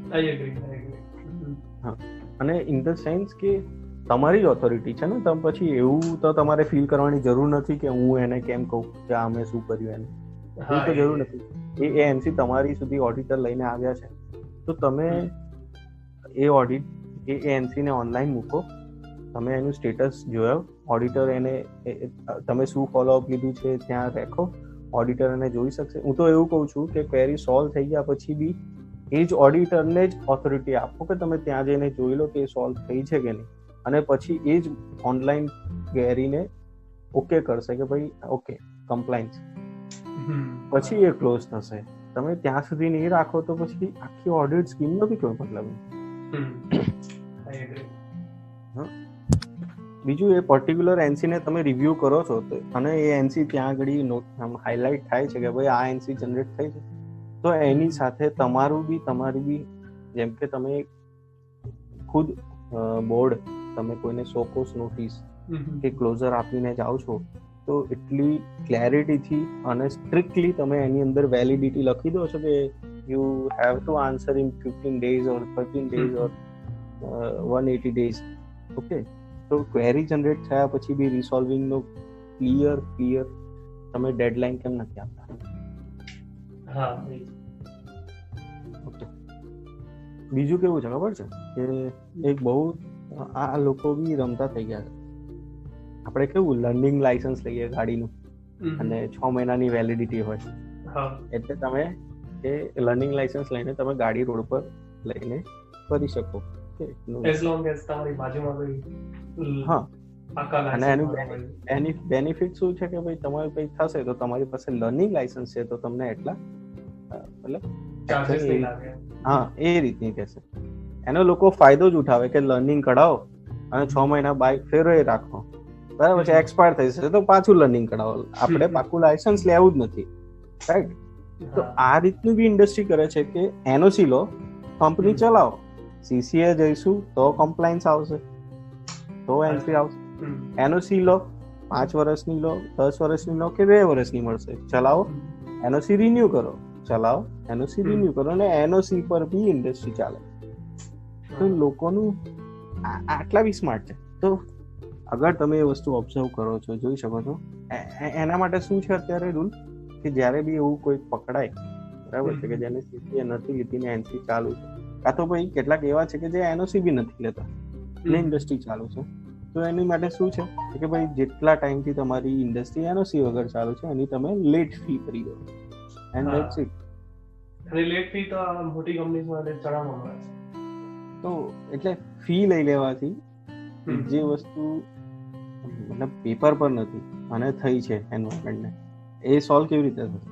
થાય. અને ઇન ધ સેન્સ કે તમારી જ ઓથોરિટી છે ને, તમે પછી એવું તો તમારે ફીલ કરવાની જરૂર નથી કે હું એને કેમ કહું કે અમે શું કર્યું એને, એવું તો જરૂર નથી. એ એનસી તમારી સુધી ઓડિટર લઈને આવ્યા છે, તો તમે એ ઓડિટ એ એનસી ને ઓનલાઈન મૂકો, તમે એનું સ્ટેટસ જોયો, ઓડિટર એને તમે શું ફોલોઅપ લીધું છે ત્યાં રાખો, ઓડિટર એને જોઈ શકશે. હું તો એવું કહું છું કે ક્વેરી સોલ્વ થઈ ગયા પછી બી એ જ ઓડિટરને જ ઓથોરિટી આપો કે તમે ત્યાં જઈને જોઈ લો કે સોલ્વ થઈ છે કે નહીં, અને પછી એ જ ઓનલાઈન ક્વેરીને ઓકે કરશે કે ભાઈ ઓકે કમ્પ્લાયન્સ, પછી એ ક્લોઝ થશે. તમે ત્યાં સુધી નહીં રાખો તો પછી આખી ઓડિટ સ્કીમનો બી કોઈ મતલબ. બીજું, એ પર્ટિક્યુલર એનસીને તમે રિવ્યુ કરો છો અને એ એનસી ત્યાં આગળ હાઇલાઇટ થાય છે કે ભાઈ આ એનસી જનરેટ થઈ છે, તો એની સાથે તમારી બી જેમ કે તમે ખુદ બોર્ડ તમે કોઈને સોકોસ નોટિસ કે ક્લોઝર આપીને જાઓ છો, તો એટલી ક્લેરિટીથી અને સ્ટ્રિક્ટલી તમે એની અંદર વેલિડિટી લખી દો છો કે you have to answer in 15 days or 13 days or 180 days. Okay, તો ક્વેરી જનરેટ થયા પછી બી રિસોલ્વિંગ નો ક્લિયર તમે ડેડલાઇન કેમ નથી આપતા? ઓકે, બીજું કેવું છે ખબર છે કે એક બહુ આ લોકો બી રમતા થઈ ગયા છે. આપણે કેવું લર્નિંગ લાયસન્સ લઈએ ગાડીનું અને 6 મહિનાની વેલિડિટી હોય, એટલે તમે એ લર્નિંગ લાયસન્સ લઈને તમે ગાડી રોડ પર લઈને ફરી શકો. અને એનું બેનિફિટ શું છે કે ભાઈ તમારું કંઈક થશે તો તમારી પાસે લર્નિંગ લાયસન્સ છે તો તમને એટલા મતલબ એ રીતની કહેશે. એનો લોકો ફાયદો જ ઉઠાવે કે લર્નિંગ કઢાવો અને 6 મહિના બાઇક ફેરવે રાખો, બરાબર છે, એક્સપાયર થઈ જશે તો પાછું લર્નિંગ કઢાવો, આપણે પાકું લાયસન્સ લેવું જ નથી, રાઈટ? તો આ રીતનું બી ઇન્ડસ્ટ્રી કરે છે કે એનઓસી લો, કંપની ચલાવો, સીસીએ જઈશું તો કમ્પ્લાયન્સ આવશે, તો એન્ટ્રી આવશે. એનઓસી લો, 5 વર્ષની લો, 10 વર્ષની લો કે 2 વર્ષની મળશે, ચલાવો, એનઓસી રિન્યુ કરો, ચલાવો, એનઓસી રિન્યુ કરો, અને એનઓસી પર બી ઇન્ડસ્ટ્રી ચાલે. તો લોકોનું આટલા બી સ્માર્ટ છે. તો અગર તમે એ વસ્તુ ઓબ્ઝર્વ કરો છો, જોઈ શકો છો, એના માટે શું છે અત્યારે રૂલ કે જ્યારે બી એવું કોઈ પકડાય, બરાબર છે, કે જેને સીસીએ નથી લીધી ને એનસી ચાલુ છે, કાં તો ભાઈ કેટલાક એવા છે કે જે એનઓસી બી નથી લેતા ને ઇન્ડસ્ટ્રી ચાલુ છે, તો એની માટે શું છે કે ભાઈ જેટલા ટાઈમથી તમારી ઇન્ડસ્ટ્રી એનઓસી વગર ચાલુ છે એની તમે લેટ ફી ભરી દો, એન્ડ ધેટ્સ ઇટ. અને લેટ ફી તો મોટી કંપનીઝ માટે ચડાવવામાં આવે છે. તો એટલે ફી લઈ લેવાથી જે વસ્તુ મતલબ પેપર પર નથી અને થઈ છે એન્વાયરમેન્ટને, એ સોલ્વ કેવી રીતે થશે?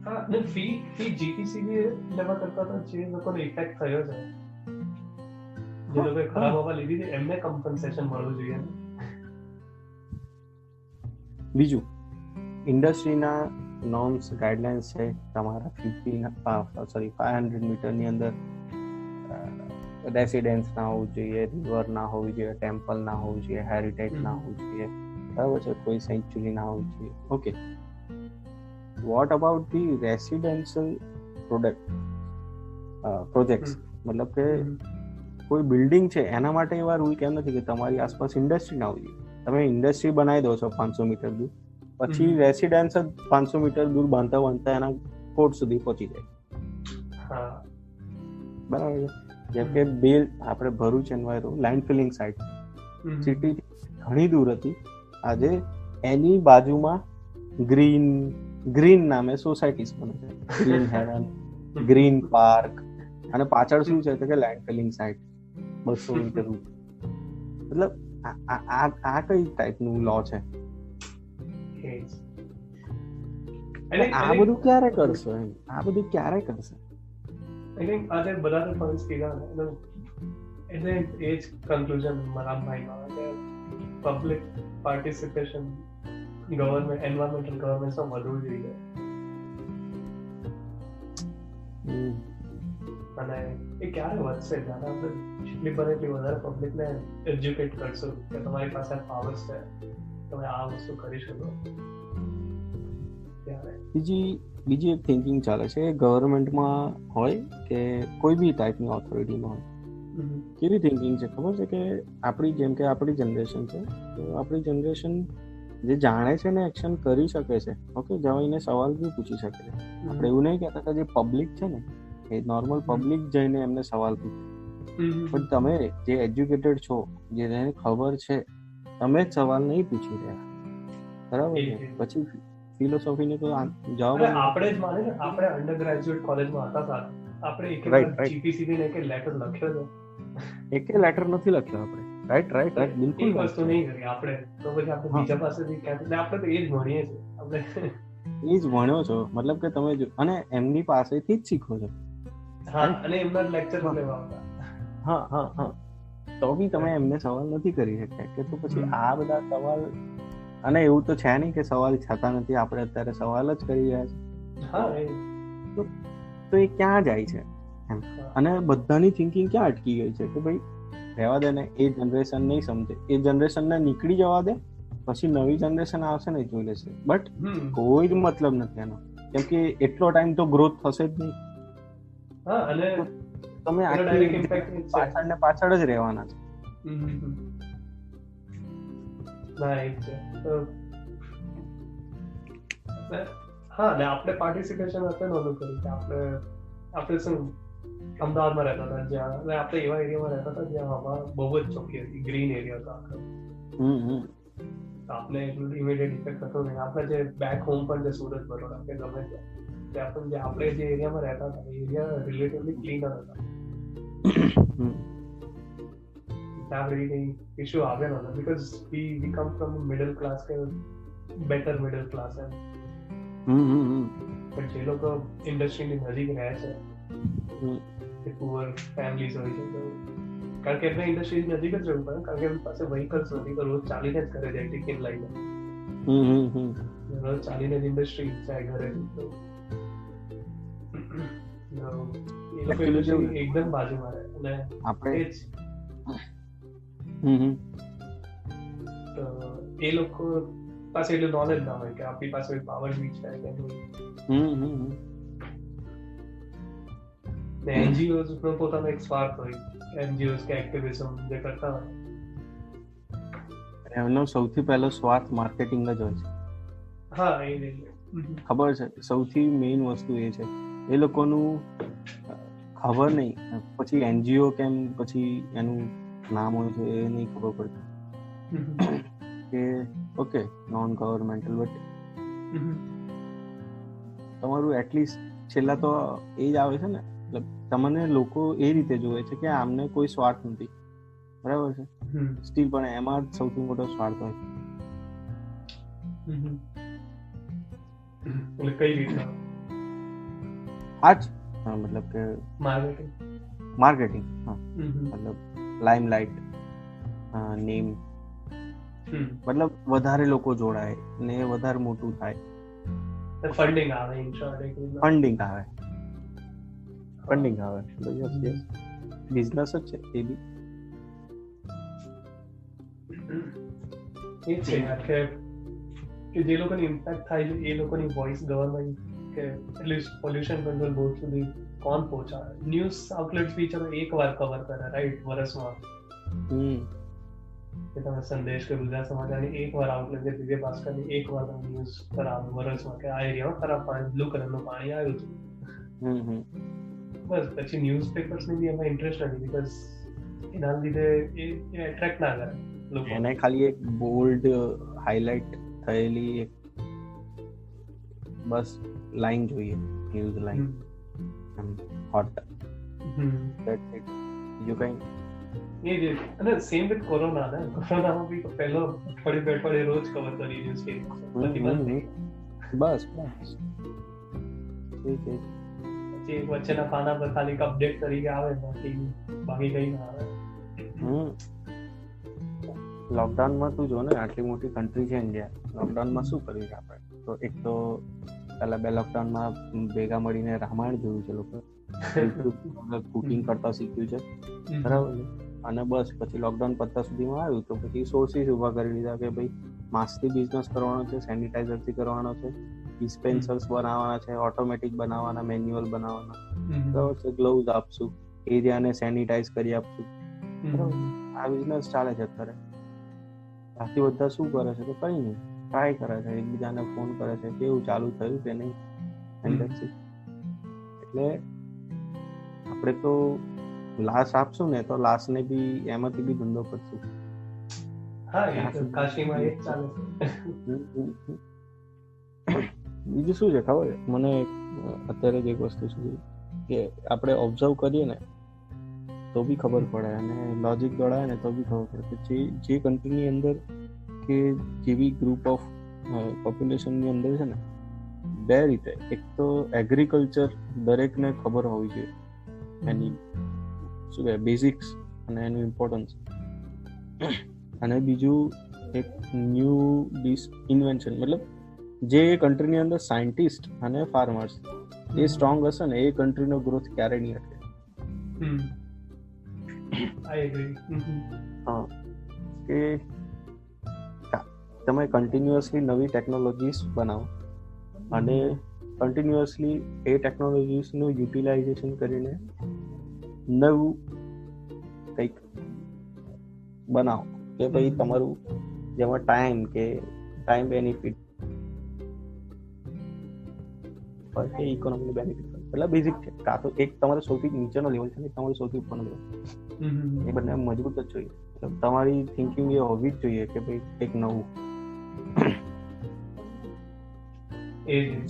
હા, ને ફી જીટીસી બી લેવા કરતા તો જે લોકોને ઇફેક્ટ થયો છે, જે લોકોએ ખરાબ હવા લીધી છે, એમને કમ્પન્સેશન મળવું જોઈએ. બીજું, ઇન્ડસ્ટ્રીના નોર્મ્સ ગાઈડલાઇન્સ છે તમારા 500 મીટરની અંદર રેસિડેન્સ ના હોવું જોઈએ, રિવર ના હોવી જોઈએ, ટેમ્પલ ના હોવું જોઈએ, હેરિટેજ ના હોવું જોઈએ, બરાબર છે, કોઈ સેન્ચ્યુરી ના હોવી જોઈએ. Okay, what about the residential projects? મતલબ કે કોઈ બિલ્ડિંગ છે એના માટે એવા રૂલ કેમ નથી કે તમારી આસપાસ ઇન્ડસ્ટ્રી ના હોવી જોઈએ? તમે ઇન્ડસ્ટ્રી બનાવી દો છો 500 મીટર દૂર, પછી રેસિડેન્સ જ 500 મીટર દૂર બાંધતા એના કોર્ટ સુધી પહોંચી જાય. બરાબર છે. જેમ કે આપણે Bharuch enviro land filling site city ઘણી દૂર હતી, આજે એની બાજુમાં ગ્રીન નામે સોસાયટીઝ બને છે, ગ્રીન હેવન, ગ્રીન પાર્ક, અને પાછળ શું છે કે લેન્ડ ફિલિંગ સાઇટ 200 મીટર દૂર. મતલબ આ કઈ ટાઈપનું લો છે? આ બધું ક્યારે કરશે? I think આજે બધા પોઈન્ટ્સ કીધા ને, એટલે એ જ કન્ક્લુઝન મારા માઇન્ડમાં કે પબ્લિક પાર્ટિસિપેશન એન્વાયરમેન્ટલ ગવર્નન્સમાં વધવું જોઈએ. અને એ ક્યારે વધશે? જ્યારે આપણે જેટલી બને એટલી વધારે પબ્લિકને એજ્યુકેટ કરશું કે તમારી પાસે પાવર્સ છે, તમે આ વસ્તુ કરી શકો. ત્યારે બીજી એક થિંકિંગ ચાલે છે ગવર્મેન્ટમાં હોય કે કોઈ બી ટાઈપની ઓથોરિટીમાં હોય. કેવી થિંકિંગ છે ખબર છે કે આપણી જનરેશન છે, તો આપણી જનરેશન જે જાણે છે ને એક્શન કરી શકે છે. ઓકે, જઈને સવાલ બી પૂછી શકે છે. આપણે એવું નહીં કહેતા કે જે પબ્લિક છે ને એ નોર્મલ પબ્લિક જઈને એમને સવાલ પૂછે, પણ તમે જે એજ્યુકેટેડ છો, જેને ખબર છે, તમે જ સવાલ નહીં પૂછી રહ્યા, બરાબર છે? પછી ફિલોસોફીને તો જવાબ આપણે જ માને ને, આપણે અંડર ગ્રેજ્યુએટ કોલેજમાં હતા, આપણે એક જીપીસીબી ને એક લેટર લખ્યો છે? એક લેટર નથી લખ્યો આપણે. રાઈટ બિલકુલ વસ્તુ નહીં કરી આપણે, તો પછી આપણે બીજા પાસેથી આપણે તો એ જ ભણીએ છીએ, આપણે એ જ ભણ્યો છો. મતલબ કે તમે અને એમની પાસેથી જ શીખો છો. હા, અને એમના લેક્ચર લેવા આવતા. હા, તો બી તમે એમને સવાલ નથી કરી શક્યા કે તો પછી આ બધા સવાલ. અને એવું તો છે નહીં કે સવાલ છતા નથી, આપણે અત્યારે સવાલ જ કરી રહ્યા છે. તો એ ક્યાં જાય છે એમ? અને બધાની થિંકિંગ ક્યાં અટકી ગઈ છે કે ભાઈ રહેવા દે ને, એ જનરેશન નહીં સમજે, એ જનરેશનને નીકળી જવા દે, પછી નવી જનરેશન આવશે ને જોઈ લેશે. બટ કોઈ જ મતલબ નથી એનો, કેમ કે એટલો ટાઈમ તો ગ્રોથ થશે જ નહીં. અને તમે પાછળ જ રહેવાના છો. આપણે પાર્ટિસિપેશન હશે નોંધું કર્યું કે આપણે શું અમદાવાદમાં રહેતા હતા, જ્યાં આપણે એવા એરિયામાં રહેતા હતા જ્યાં હવા બહુ જ ચોખ્ખી હતી, ગ્રીન એરિયા હતો આખો. આપણે એટલું ઇમિડિયેટ ઇફેક્ટ થતો નહીં. આપણે જે બેક હોમ પણ જે સુરત, બરોડા કે ગમે ત્યાં પણ આપણે જે એરિયામાં રહેતા હતા એ એરિયા રિલેટિવલી ક્લીનર હતા. ત્યાં બધી કઈ ઇશ્યુ આવ્યો નતો, because we come from middle class કે બેટર મિડલ ક્લાસ એમ. પણ જે લોકો ઇન્ડસ્ટ્રીની નજીક રહે છે, જે પુઅર ફેમિલીઝ હોય છે, કારણ કે એમને ઇન્ડસ્ટ્રી નજીક જ રહેવું પડે, કારણ કે એમની પાસે વ્હીકલ્સ નથી, તો રોજ ચાલીને જ ઘરે જાય ટિફિન લઈને. રોજ ચાલીને જ ઇન્ડસ્ટ્રી જાય ઘરે. એ લોકો ઇન્ડસ્ટ્રી એકદમ બાજુમાં રહે અને આપણે જ તો એ લોકો પાસે એટલું નોલેજ ના હોય કે આપણી પાસે પાવર બી છે કે નહીં. એનજીઓઝ નો પોતાનો એક સ્વાર્થ હોય, એનજીઓઝ કે એક્ટિવિઝમ જે કરતા હોય એમનો સૌથી પહેલો સ્વાર્થ માર્કેટિંગ જ હોય છે. હા, એ ખબર છે. સૌથી મેઇન વસ્તુ એ છે, એ લોકોનું ખબર નહીં, પછી એનજીઓ કેમ પછી એનું નામ હોય છે એ નહીં ખબર પડતી કે ઓકે નોન ગવર્મેન્ટલ, બટ તમારું એટલીસ્ટ છેલ્લા તો એ જ આવે છે ને, મતલબ તમને લોકો એ રીતે જોવે છે કે આમને કોઈ સ્વાર્થ નથી, બરાબર છે, સ્ટીલ પણ એમાં જ સૌથી મોટો સ્વાર્થ હોય છે. એટલે કઈ રીતે આજ મતલબ કે માર્કેટિંગ મતલબ લાઇમલાઇટ, નેમ, મતલબ વધારે લોકો જોડાય ને વધારે મોટું થાય, ફંડિંગ આવે બિઝનેસ જ છે એ બી. એ છે યાર કે જે લોકોને ઇમ્પેક્ટ થાય છે એ લોકોની વોઇસ ગવર્મેન્ટ કે એટલીસ્ટ પોલ્યુશન કંટ્રોલ બોર્ડ સુધી કોણ પહોંચાડે? ન્યૂઝ આઉટલેટ્સ બી ચલો એક વાર કવર કરે રાઈટ વર્ષમાં, કે તમે સંદેશ કે ગુજરાત સમાચારની એક વાર આઉટલેટ કે દિવ્ય ભાસ્કરની એક વાર તમે ન્યૂઝ પર આવે વર્ષમાં કે આ એરિયામાં ખરાબ પાણી, બ્લુ કલરનું પાણી આવ્યું હતું. બસ પછી ન્યૂઝપેપર્સની બી એમાં ઇન્ટરેસ્ટ નથી, બીકોઝ એના લીધે એ એટ્રેક્ટ ના કરે લોકો. એને ખાલી એક બોલ્ડ હાઇલાઇટ થયેલી એક બસ લાઈન જોઈએ, news line hot, that's it, બીજું કઈ. એ જ. અને સેમ વિથ કોરોના ને, કોરોનામાં બી પહેલો અઠવાડિયે રોજ કવર કરી ન્યૂઝ કે બસ ઠીક છે. પછી એક વચ્ચેના પાના પર ખાલી અપડેટ તરીકે આવે, બાકી કઈ ના આવે. લોકડાઉનમાં તું જો ને, આટલી મોટી કન્ટ્રી છે ઇન્ડિયા, લોકડાઉનમાં શું કર્યું છે આપણે? તો એક તો પહેલા 2 લોકડાઉનમાં ભેગા મળીને રામાયણ જોયું છે લોકો, કુકિંગ કરતા શીખ્યું છે, બરાબર છે. અને બસ પછી લોકડાઉન પત્તા સુધીમાં આવ્યું તો પછી સોર્સિસ ઉભા કરી દીધા કે ભાઈ માસ્કથી બિઝનેસ કરવાનો છે, સેનિટાઈઝરથી કરવાનો છે, ડિસ્પેન્સર્સ બનાવવાના છે, ઓટોમેટિક બનાવવાના, મેન્યુઅલ બનાવવાના, બરાબર છે, ગ્લોવ્સ આપશું, એરિયાને સેનિટાઈઝ કરી આપશું, બરાબર. આ બિઝનેસ ચાલે છે અત્યારે. બાકી બધા શું કરે છે? તો કઈ નહીં, ટ્રાય કરે છે, એકબીજાને ફોન કરે છે, કેવું ચાલુ થયું કે નહીં. એટલે આપણે તો લાશ આપશું ને તો લાશને બી એમાંથી બી ધંધો કરશું. બીજું શું છે ખબર છે મને? અત્યારે જ એક વસ્તુ છે કે આપણે ઓબ્ઝર્વ કરીએ ને તો બી ખબર પડે, અને લોજિક દોડાય ને તો બી ખબર પડે કે જે કન્ટ્રીની અંદર કે જેવી ગ્રુપ ઓફ પોપ્યુલેશનની અંદર છે ને, 2 રીતે, એક તો એગ્રીકલ્ચર દરેકને ખબર હોવી જોઈએ, એની શું કહે બેઝિક્સ અને એનું ઇમ્પોર્ટન્સ, અને બીજું એક ન્યૂ ઇન્વેન્શન, મતલબ જે કન્ટ્રીની અંદર સાયન્ટિસ્ટ અને ફાર્મર્સ એ સ્ટ્રોંગ હશે ને, એ કન્ટ્રીનો ગ્રોથ ક્યારે નહીં અટકે. હા, કે તમે કન્ટિન્યુઅસલી નવી ટેકનોલોજીસ બનાવો અને કન્ટિન્યુઅસલી એ ટેકનોલોજીસનું યુટિલાઇઝેશન કરીને નવું કંઈક બનાવો કે ભાઈ તમારું જેમાં ટાઈમ બેનિફિટ હોય કે ઇકોનોમી બેનિફિટ હોય, એટલે બેઝિક છે. કાં તો એક તમારો સૌથી નીચેનો લેવલ છે ને તમારો સૌથી ઉપરનો લેવલ, એ બંને મજબૂત જ જોઈએ. તમારી થિંકિંગ એ હોવી જ જોઈએ કે ભાઈ એક નવું.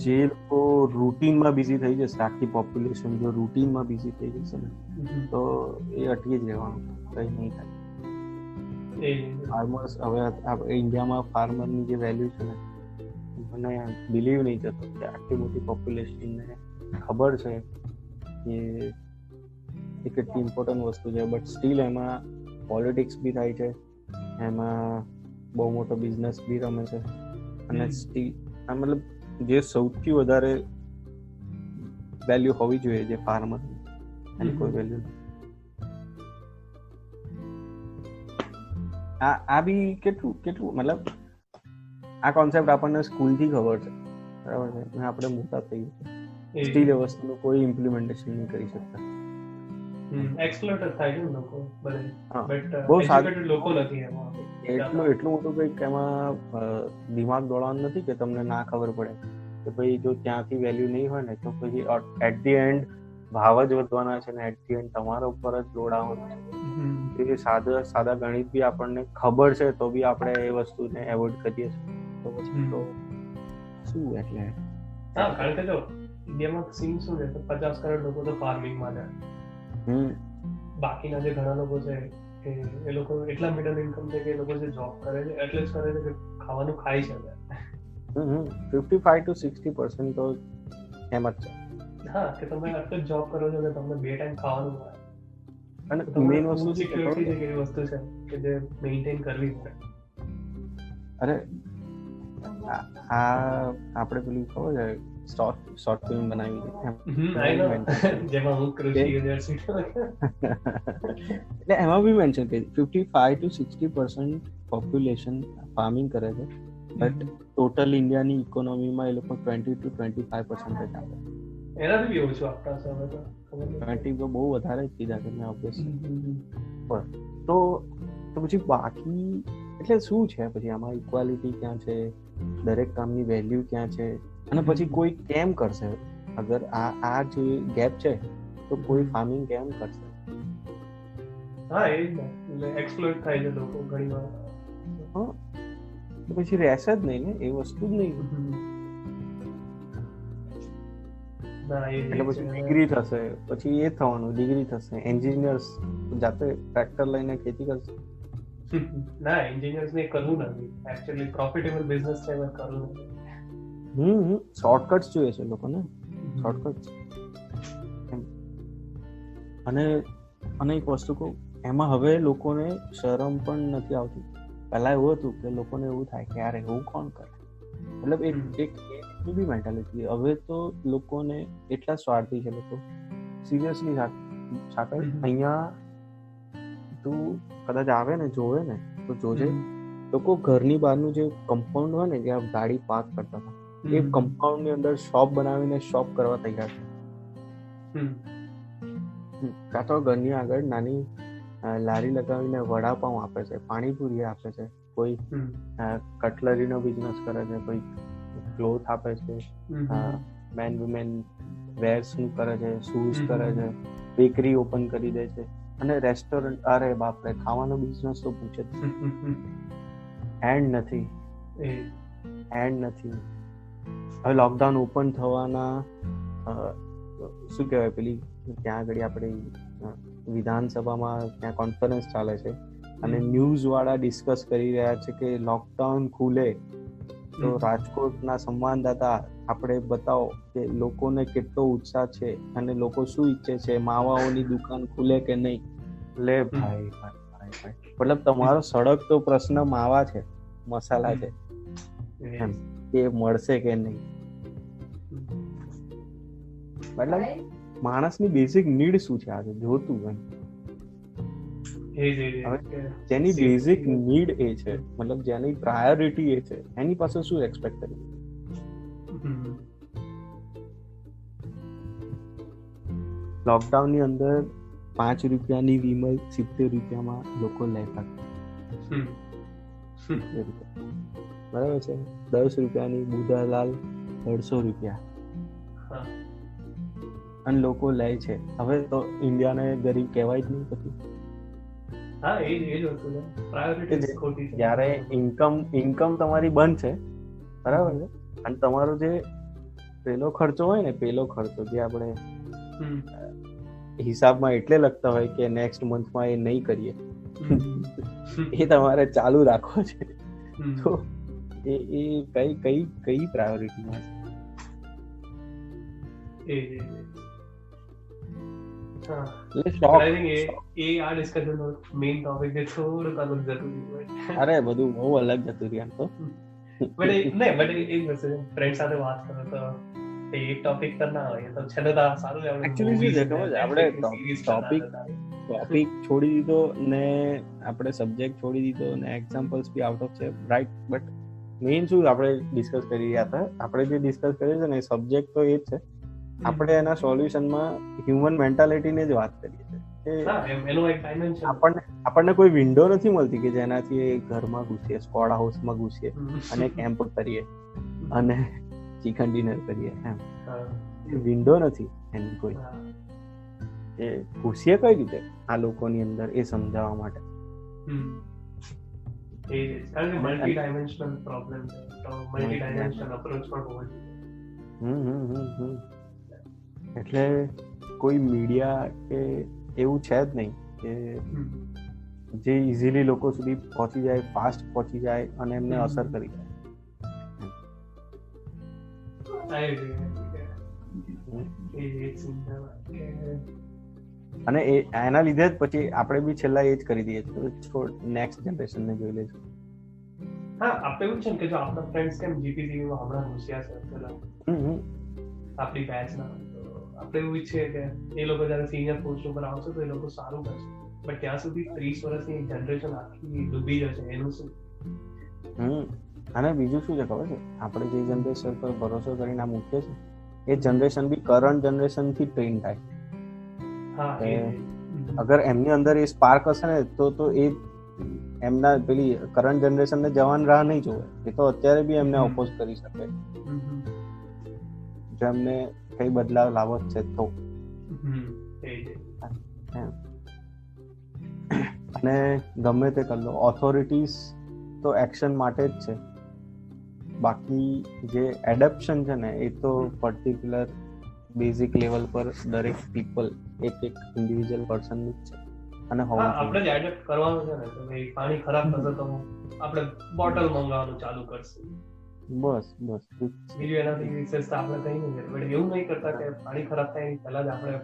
જે લોકો રૂટીનમાં બિઝી થઈ જશે, આખી પોપ્યુલેશન જો રૂટીનમાં બિઝી થઈ જશે ને તો એ અટકી જ રહેવાનું, કંઈ નહીં થાય. ફાર્મર્સ, હવે ઇન્ડિયામાં ફાર્મરની જે વેલ્યુ છે ને, મને બિલીવ નહીં થતો કે આટલી મોટી પોપ્યુલેશનને ખબર છે કે એ કેટલી ઇમ્પોર્ટન્ટ વસ્તુ છે, બટ સ્ટીલ એમાં પોલિટિક્સ બી થાય છે, એમાં બહુ મોટો બિઝનેસ બી રમે છે, અને સ્ટીલ આ મતલબ જે સૌથી વધારે વેલ્યુ હોવી જોઈએ જે ફાર્મર, એની કોઈ વેલ્યુ નથી. આ બી કેટલું મતલબ આ કોન્સેપ્ટ આપણને સ્કૂલથી ખબર છે, બરાબર છે, અને આપણે મોટા થઈ ગયા, સ્ટીલ એ વસ્તુનું કોઈ ઇમ્પ્લિમેન્ટેશન નહીં કરી શકતા. એક્સપ્લોઇટ થાય છે લોકો બધે, બટ બહુ એજ્યુકેટેડ લોકો નથી એમાં. એટલું મોટું કંઈક એમાં દિમાગ દોડવાનું નથી કે તમને ના ખબર પડે કે ભાઈ જો ત્યાંથી વેલ્યુ નહીં હોય ને તો પછી એટ ધી એન્ડ ભાવ જ વધવાના છે ને એટ ધી એન્ડ તમારા ઉપર જ લોડ આવવાનો છે. એ સાદા ગણિત બી આપણને ખબર છે તો બી આપણે એ વસ્તુને એવોઇડ કરીએ છીએ. તો પછી તો શું એટલે કારણ કે જો ઇન્ડિયામાં સીન શું છે, 50 કરોડ લોકો તો ફાર્મિંગમાં છે, બાકીના જે ઘણા લોકો છે કે એ લોકો એટલા મિડલ ઇન્કમ છે કે એ લોકો જે જોબ કરે છે એટલે જ કરે છે કે ખાવાનું ખાઈ શકે. 55 to 60% તો એમ જ છે. હા, કે તમે આટલું જ જોબ કરો છો કે તમને 2 ટાઈમ ખાવાનું મળે, અને મેઇન વસ્તુ સિક્યોરિટી છે એવી વસ્તુ છે કે જે મેઇન્ટેન કરવી પડે. અરે આ આપણે પેલું ખબર છે શોર્ટ ફિલ્મ બનાવી છે I know. જેમાં હું કૃષિ યુનિવર્સિટી એટલે એમાં બી મેન્શન કરી 55 to 60% પોપ્યુલેશન ફાર્મિંગ કરે છે બટ ટોટલ ઇન્ડિયાની ઇકોનોમીમાં એ લોકો 20 to 25% જ આપે. એનાથી બી ઓછું આપતા હશે હવે તો. 20 તો બહુ વધારે જ કીધા કે મેં ઓબ્વિયસલી. તો પછી બાકી એટલે શું છે પછી આમાં ઇક્વાલિટી ક્યાં છે, દરેક કામની વેલ્યુ ક્યાં છે, અને પછી કોઈ કેમ કરશે અગર આ જે ગેપ છે તો કોઈ ફાર્મિંગ કેમ કરશે? હા એ જ ને, એટલે એક્સપ્લોઇટ થાય છે લોકો ઘણી વાર. હા તો પછી રહેશે જ નહીં ને, એ વસ્તુ જ નહીં. એટલે પછી ડિગ્રી થશે, પછી એ થવાનું, ડિગ્રી થશે, એન્જિનિયર્સ જાતે ટ્રેક્ટર લઈને ખેતી કરશે. ના, એન્જિનિયર્સ ને કરવું નથી, એકચ્યુઅલી પ્રોફિટેબલ બિઝનેસ છે એમાં કરવું નથી. શોર્ટકટ્સ જોઈએ છે લોકોને, શોર્ટકટ્સ. અને એક વસ્તુ કહું, એમાં હવે લોકોને શરમ પણ નથી આવતી. પહેલા એવું હતું કે લોકોને એવું થાય કે યાર એવું કોણ કરે, મતલબ એક બી મેન્ટાલિટી. હવે તો લોકોને એટલા સ્વાર્થી છે લોકો, સિરિયસલી સાકર અહીંયા તું કદાચ આવે ને જોવે ને તો જોજે, લોકો ઘરની બહારનું જે કમ્પાઉન્ડ હોય ને જ્યાં ગાડી પાર્ક કરતા હતા એ કમ્પાઉન્ડ ની અંદર શોપ બનાવીને શોપ કરવા તૈયાર છે. કાં તો ઘરની આગળ નાની લારી લગાવીને વડાપાઉં આપે છે, પાણીપુરી આપે છે, કોઈ કટલરીનો બિઝનેસ કરે છે, કોઈ ક્લોથ આપે છે, મેન વુમેન વેર્સ નું કરે છે, શૂઝ કરે છે, બેકરી ઓપન કરી દે છે, અને રેસ્ટોરન્ટ, અરે બાપરે ખાવાનો બિઝનેસ તો પૂછે જ એન્ડ નથી. હવે લોકડાઉન ઓપન થવાના શું કહેવાય પેલી ત્યાં આગળ આપણે વિધાનસભામાં ત્યાં કોન્ફરન્સ ચાલે છે અને ન્યૂઝ વાળા ડિસ્કસ કરી રહ્યા છે કે લોકડાઉન ખુલે તો રાજકોટના સંવાદદાતા આપણે બતાવો કે લોકોને કેટલો ઉત્સાહ છે અને લોકો શું ઈચ્છે છે, માવાઓની દુકાન ખુલે કે નહીં. લે ભાઈ મતલબ તમારો સળગતો પ્રશ્ન માવા છે, મસાલા છે, એ મળશે કે નહીં. મતલબ માણસની બેઝિક નીડ શું છે આજે જોતું એમ. જેની બેઝિક નીડ એ છે, મતલબ જેની પ્રાયોરિટી એ છે, એની પાસે શું એક્સપેક્ટ કરી. લોકડાઉન ની અંદર 5 રૂપિયાની વિમલ 70 રૂપિયામાં લોકો લેતા, બરાબર છે. 10 રૂપિયાની બુધાલાલ 150 રૂપિયા, અને લોકો લે છે. હવે તો ઇન્ડિયાને ગરીબ કહેવાય જ નહીં પછી. જ્યારે ઇન્કમ તમારી બંધ છે, બરાબર છે, અને તમારો જે પેલો ખર્ચો હોય ને, પેલો ખર્ચો જે આપણે હિસાબમાં એટલે લખતા હોય કે નેક્સ્ટ મંથમાં એ નહીં કરીએ, એ તમારે ચાલુ રાખવો છે. તો એ કઈ પ્રાયોરિટીમાં છે? અરે બધું બહુ અલગ જતું રહ્યું તો. ફ્રેન્ડ સાથે વાત કરો તો એક ટોપિક પર ના હોય તો છેલ્લે તો સારું. એકચ્યુઅલી શું છે ખબર છે, આપણે ટોપિક છોડી દીધો ને આપણે સબ્જેક્ટ છોડી દીધો ને એક્ઝામ્પલ્સ બી આઉટ ઓફ છે, રાઈટ. બટ મેઇન શું આપણે ડિસ્કસ કરી રહ્યા હતા, આપણે જે ડિસ્કસ કરીએ છીએ ને સબ્જેક્ટ તો એ જ છે. આપણે એના સોલ્યુશનમાં હ્યુમન મેન્ટાલિટીને જ વાત કરીએ છીએ. આપણને કોઈ વિન્ડો નથી મળતી કે જેનાથી એ ઘરમાં ઘૂસીએ, સ્કોડ હાઉસમાં ઘૂસીએ અને કેમ્પ કરીએ અને ચિકન ડિનર કરીએ. એમ વિન્ડો નથી એની કોઈ. એ ઘૂસીએ કઈ રીતે આ લોકોની અંદર એ સમજાવવા માટે. મલ્ટી ડાયમેન્શનલ પ્રોબ્લેમ છે, તો મલ્ટી ડાયમેન્શનલ અપ્રોચ પણ હોવો જોઈએ. એટલે કોઈ મીડિયા કે એવું છે જ નહીં કે જે ઇઝીલી લોકો સુધી પહોંચી જાય, ફાસ્ટ પહોંચી જાય અને એમને અસર કરી જાય. અને એના લીધે જ પછી આપણે બી છેલ્લા એ જ કરી દઈએ છીએ, નેક્સ્ટ જનરેશનને જોઈ લેશું. હા, આપણે એવું છે કે જો આપણા ફ્રેન્ડ્સ કેમ જીપીસીબી માં હમણાં ઘૂસ્યા છે પેલા, આપણી બેચના. તો આપણે એવું ઈચ્છીએ કે એ લોકો જયારે સિનિયર પોસ્ટ ઉપર આવશે તો એ લોકો સારું કરશે, બટ ત્યાં સુધી 30 વર્ષની જનરેશન આખી ડૂબી જશે. એનું શું? અને બીજું શું છે ખબર છે, આપણે જે જનરેશન પર ભરોસો કરીને આ મૂકીએ છે એ જનરેશન બી કરંટ જનરેશન થી ટ્રેન થાય. હા, અગર એમની અંદર એ સ્પાર્ક હશે ને તો એ એમના પેલી કરંટ જનરેશન ને જવાન રાહ નહીં જોવે. એ તો અત્યારે બી એમને ઓપોઝ કરી શકે જો એમને કઈ બદલાવ લાવો છે તો. અને ગમે તે કરી લો, ઓથોરિટીઝ તો એક્શન માટે જ છે, બાકી જે એડપ્શન છે ને એ તો પર્ટિક્યુલર બેઝિક લેવલ પર દરેક પીપલ એક ઇન્ડિવિજ્યુઅલ પર્સન જ છે. અને આપણે જ એડપ્ટ કરવાનું છે ને, કે ભાઈ પાણી ખરાબ થશે તો આપણે બોટલ મંગાવવાનું ચાલુ કરશું. બસ બીજું એનાથી વિશેષતા આપણે કઈ નહીં કરીએ. બટ એવું નહીં કરતા કે પાણી ખરાબ થાય એની પહેલા જ આપણે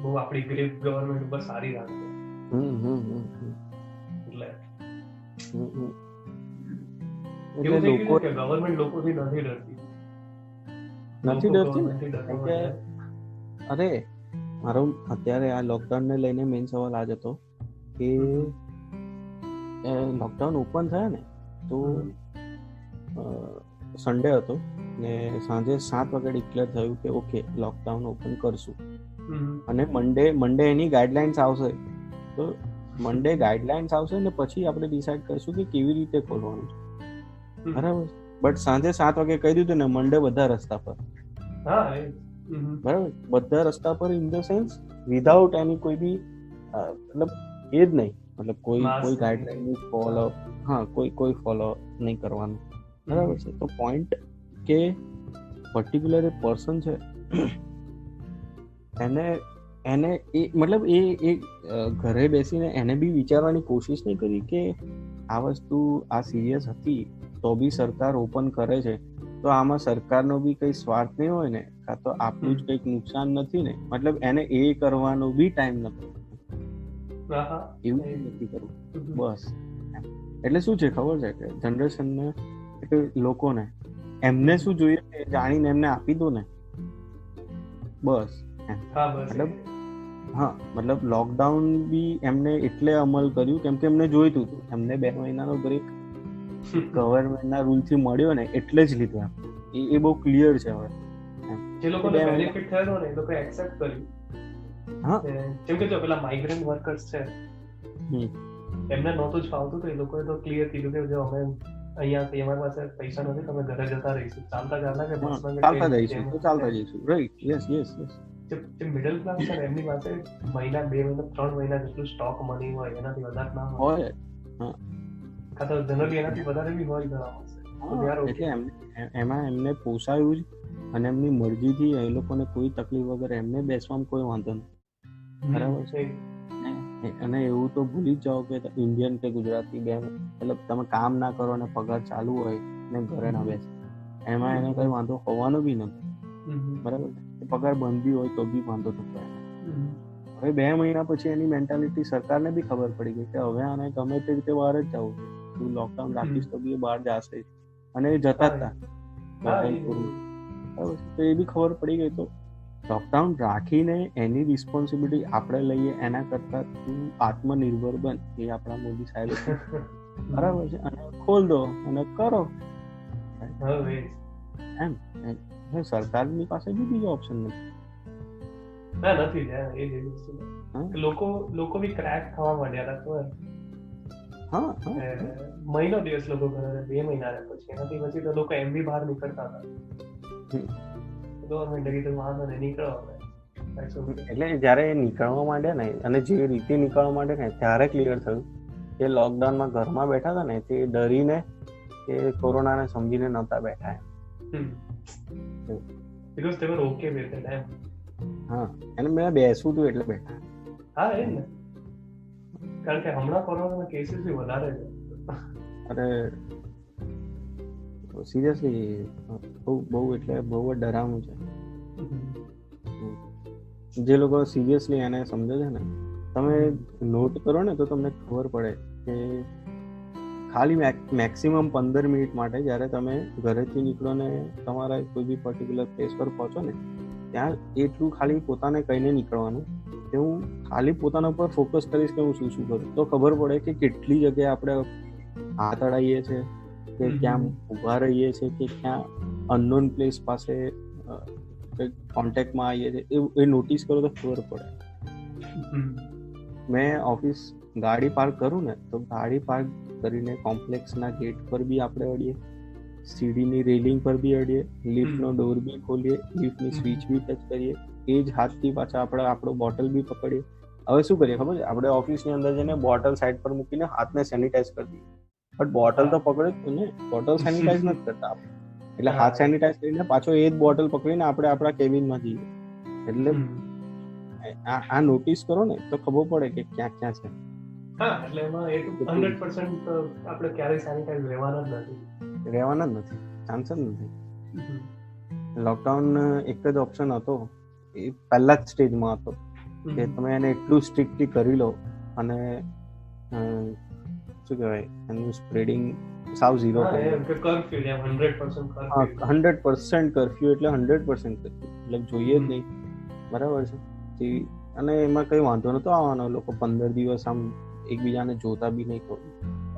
બહુ આપણી ગ્રીપ ગવર્મેન્ટ ઉપર સારી રાખીએ. એટલે એવું થઈ ગયું કે ગવર્મેન્ટ લોકોથી નથી ડરતી. અરે મારો અત્યારે આ લોકડાઉન ને લઈને મેઇન સવાલ આ જ હતો કે લોકડાઉન ઓપન થયા ને તો સન્ડે હતો ને સાંજે 7 વાગે ડિક્લેર થયું કે ઓકે લોકડાઉન ઓપન કરશું. અને મંડે એની ગાઈડલાઇન્સ આવશે, તો મંડે ગાઈડલાઇન્સ આવશે ને પછી આપણે ડિસાઈડ કરશું કે કેવી રીતે ખોલવાનું છે. બરાબર. બટ સાંજે 7 વાગે કહી દીધું ને મંડે બધા રસ્તા પર. બરાબર, બધા રસ્તા પર ઇન ધ સેન્સ વિધાઉટ એની કોઈ બી મતલબ એ જ નહીં, મતલબ કોઈ ગાઈડલાઈન ફોલો કોઈ ફોલો નહીં કરવાનું. બરાબર છે. તો પોઈન્ટ કે પર્ટિક્યુલર એ પર્સન છે એને એ મતલબ એ ઘરે બેસીને એને બી વિચારવાની કોશિશ નહીં કરી કે આ વસ્તુ આ સિરિયસ હતી તો બી સરકાર ઓપન કરે છે તો આમાં સરકારનો બી કઈ સ્વાર્થ નહીં હોય ને, કાં તો આપણું જ કંઈક નુકસાન નથી ને. મતલબ એને એ કરવાનો બી ટાઈમ નથી, એવું નથી કરવું. બસ એટલે શું છે ખબર છે કે જનરેશનને લોકોને એમને શું જોઈએ જાણીને એમને આપી દો ને બસ. મતલબ લોકડાઉન બી એમને એટલે અમલ કર્યું કેમ કે એમને જોઈતું હતું. એમને 2 મહિનાનો બ્રેક ગવર્મેન્ટના રૂલ થી મળ્યો ને એટલે જ લીધો. એ બહુ ક્લિયર છે. હવે જે લોકોને બેનિફિટ થયો ને એ લોકો એક્સેપ્ટ કર્યું. જેમ કે જો પેલા માઇગ્રન્ટ વર્કર્સ છે એમને નહોતું જ ફાવતું તો એ લોકોએ તો ક્લિયર કીધું કે જો અમે અહીંયાથી અમારી પાસે પૈસા નથી, તમે ઘરે જતા રહીશું, ચાલતા કે ચાલતા જઈશું. Right, yes. જે મિડલ ક્લાસ છે એમની પાસે મહિના 2 મહિના 3 મહિના જેટલું સ્ટોક મની હોય, એનાથી વધારે ના હોય. કાં તો જનરલી એનાથી વધારે બી હોય એટલે એમાં એમને પોસાયું જ અને એમની મરજીથી એ લોકોને કોઈ તકલીફ વગર એમને બેસવામાં કોઈ વાંધો નહીં. બરાબર છે. અને એવું તો ભૂલી જ જાઓ કે ઇન્ડિયન કે ગુજરાતી બે મતલબ તમે કામ ના કરો અને પગાર ચાલુ હોય ને ઘરે ના બેસે, એમાં એને કઈ વાંધો હોવાનો બી નથી. બરાબર. પગાર બંધી હોય તો બી વાંધો થતો. હવે 2 મહિના પછી એની મેન્ટાલિટી સરકારને બી ખબર પડી ગઈ કે હવે આને ગમે તે રીતે બહાર જ જવું છે. તું લોકડાઉન રાખીશ તો બી બહાર જશે અને એ જતા હતા. તો એ બી ખબર પડી ગઈ. તો લોકડાઉન રાખીને એની રિસ્પોન્સિબિલિટી આપણે લઈએ એના કરતા તું આત્મનિર્ભર બન, એ આપણા મોદી સાહેબ બરાબર છે. અને ખોલ દો અને કરો એમ. સરકારની પાસે બી બીજો ઓપ્શન નથી. લોકો બી ક્રેક થવા માંડ્યા હતા. મહિનો દિવસ લોકો ઘરે 2 મહિના પછી એનાથી પછી તો લોકો એમ બી બહાર નીકળતા હતા. ગવર્મેન્ટ કીધું વાંધો નહીં નીકળો. એટલે જયારે નીકળવા માંડ્યા ને અને જે રીતે નીકળવા માંડ્યા ને ત્યારે ક્લિયર થયું કે લોકડાઉનમાં ઘરમાં બેઠા હતા ને તે ડરીને કે કોરોનાને સમજીને નહોતા બેઠા એમ. Because they were okay with it. અને મેં બેસવું હતું એટલે બેઠા. એ ને કારણ કે હમણાં કોરોનાના કેસીસ બી વધારે છે. અરે સિરિયસલી બહુ એટલે બહુ જ ડરાવનું છે. જે લોકો સિરિયસલી એને સમજે છે ને, તમે નોટ કરો ને તો તમને ખબર પડે કે ખાલી મેક્સિમમ 15 મિનિટ માટે જ્યારે તમે ઘરેથી નીકળો ને તમારા કોઈ બી પર્ટિક્યુલર પ્લેસ પર પહોંચો ને ત્યાં એટલું ખાલી પોતાને કહીને નીકળવાનું કે હું ખાલી પોતાના ઉપર ફોકસ કરીશ કે હું શું શું કરું, તો ખબર પડે કે કેટલી જગ્યાએ આપણે હાથ અડાઈએ છીએ, કે ક્યાં ઊભા રહીએ છીએ, કે ક્યાં અનનોન પ્લેસ પાસે કોન્ટેક્ટમાં આવીએ છીએ, એ નોટિસ કરો તો ખબર પડે. મેં ઓફિસ ગાડી પાર્ક કરું ને તો ગાડી પાર્ક કરીને કોમ્પ્લેક્સના ગેટ પર બી આપણે અડીએ, સીડીની રેલિંગ પર બી અડીએ, લિફ્ટનો ડોર બી ખોલીએ, લિફ્ટની સ્વિચ બી ટચ કરીએ, એ જ હાથથી પાછા આપણે આપણો બોટલ બી પકડીએ. હવે શું કરીએ ખબર છે, આપણે ઓફિસની અંદર જઈને બોટલ સાઈડ પર મૂકીને હાથને સેનિટાઈઝ કરી દઈએ, બટ બોટલ તો પકડે જ ને, બોટલ સેનિટાઈઝ નથી કરતા આપણે, એટલે હાથ સેનિટાઈઝ કરીને પાછો એ જ બોટલ પકડીને આપણે આપણા કેબિનમાં જઈએ. એટલે આ નોટિસ કરો ને તો ખબર પડે કે ક્યાં ક્યાં છે. હા, એટલે એમાં 100% આપણે ક્યારેય સેનિટાઈઝ રહેવાના જ નથી, ચાન્સ જ નથી. લોકડાઉન એક જ ઓપ્શન હતો, એ પહેલા જ સ્ટેજમાં હતો કે તમે એને એટલું સ્ટ્રિક્ટલી કરી લો અને શું કહેવાય એનું સ્પ્રેડિંગ સાવ ઝીરો કરી લો. 100% કર્ફ્યુ એટલે 100% કર્ફ્યુ, એટલે જોઈએ જ નહીં, બરાબર છે. અને એમાં કઈ વાંધો નતો આવવાનો, લોકો 15 દિવસ આમ એકબીજાને જોતા બી નહીં કહું.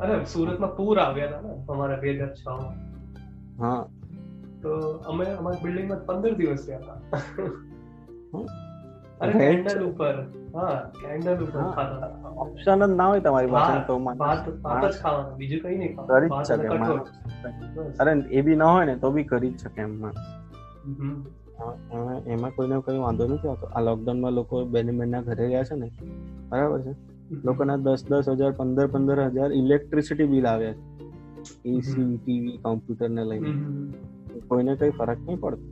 અરે સુરતમાં પૂર આવ્યા હતા ને અમારા 2006માં. હા, તો અમે અમારી બિલ્ડિંગમાં 15 દિવસ રહ્યા હતા. અરે કેન્ડલ ઉપર ખાતા. ઓપ્શન જ ના હોય તમારી પાસે તો ભાત જ ખાવાનું, બીજું કઈ નહીં ખાવાનું. કરી જ શકે માણસ. અરે એ બી ના હોય ને તો બી કરી જ શકે એમ માણસ. એમાં કોઈને કઈ વાંધો નથી આવતો. આ લોકડાઉનમાં લોકો બેનના ઘરે રહ્યા છે ને, બરાબર છે, લોકોના 10,000 15,000 ઇલેક્ટ્રિસિટી બિલ આવ્યા છે, એસી ટીવી કોમ્પ્યુટર ને લઈને. કોઈને કઈ ફરક નહીં પડતો.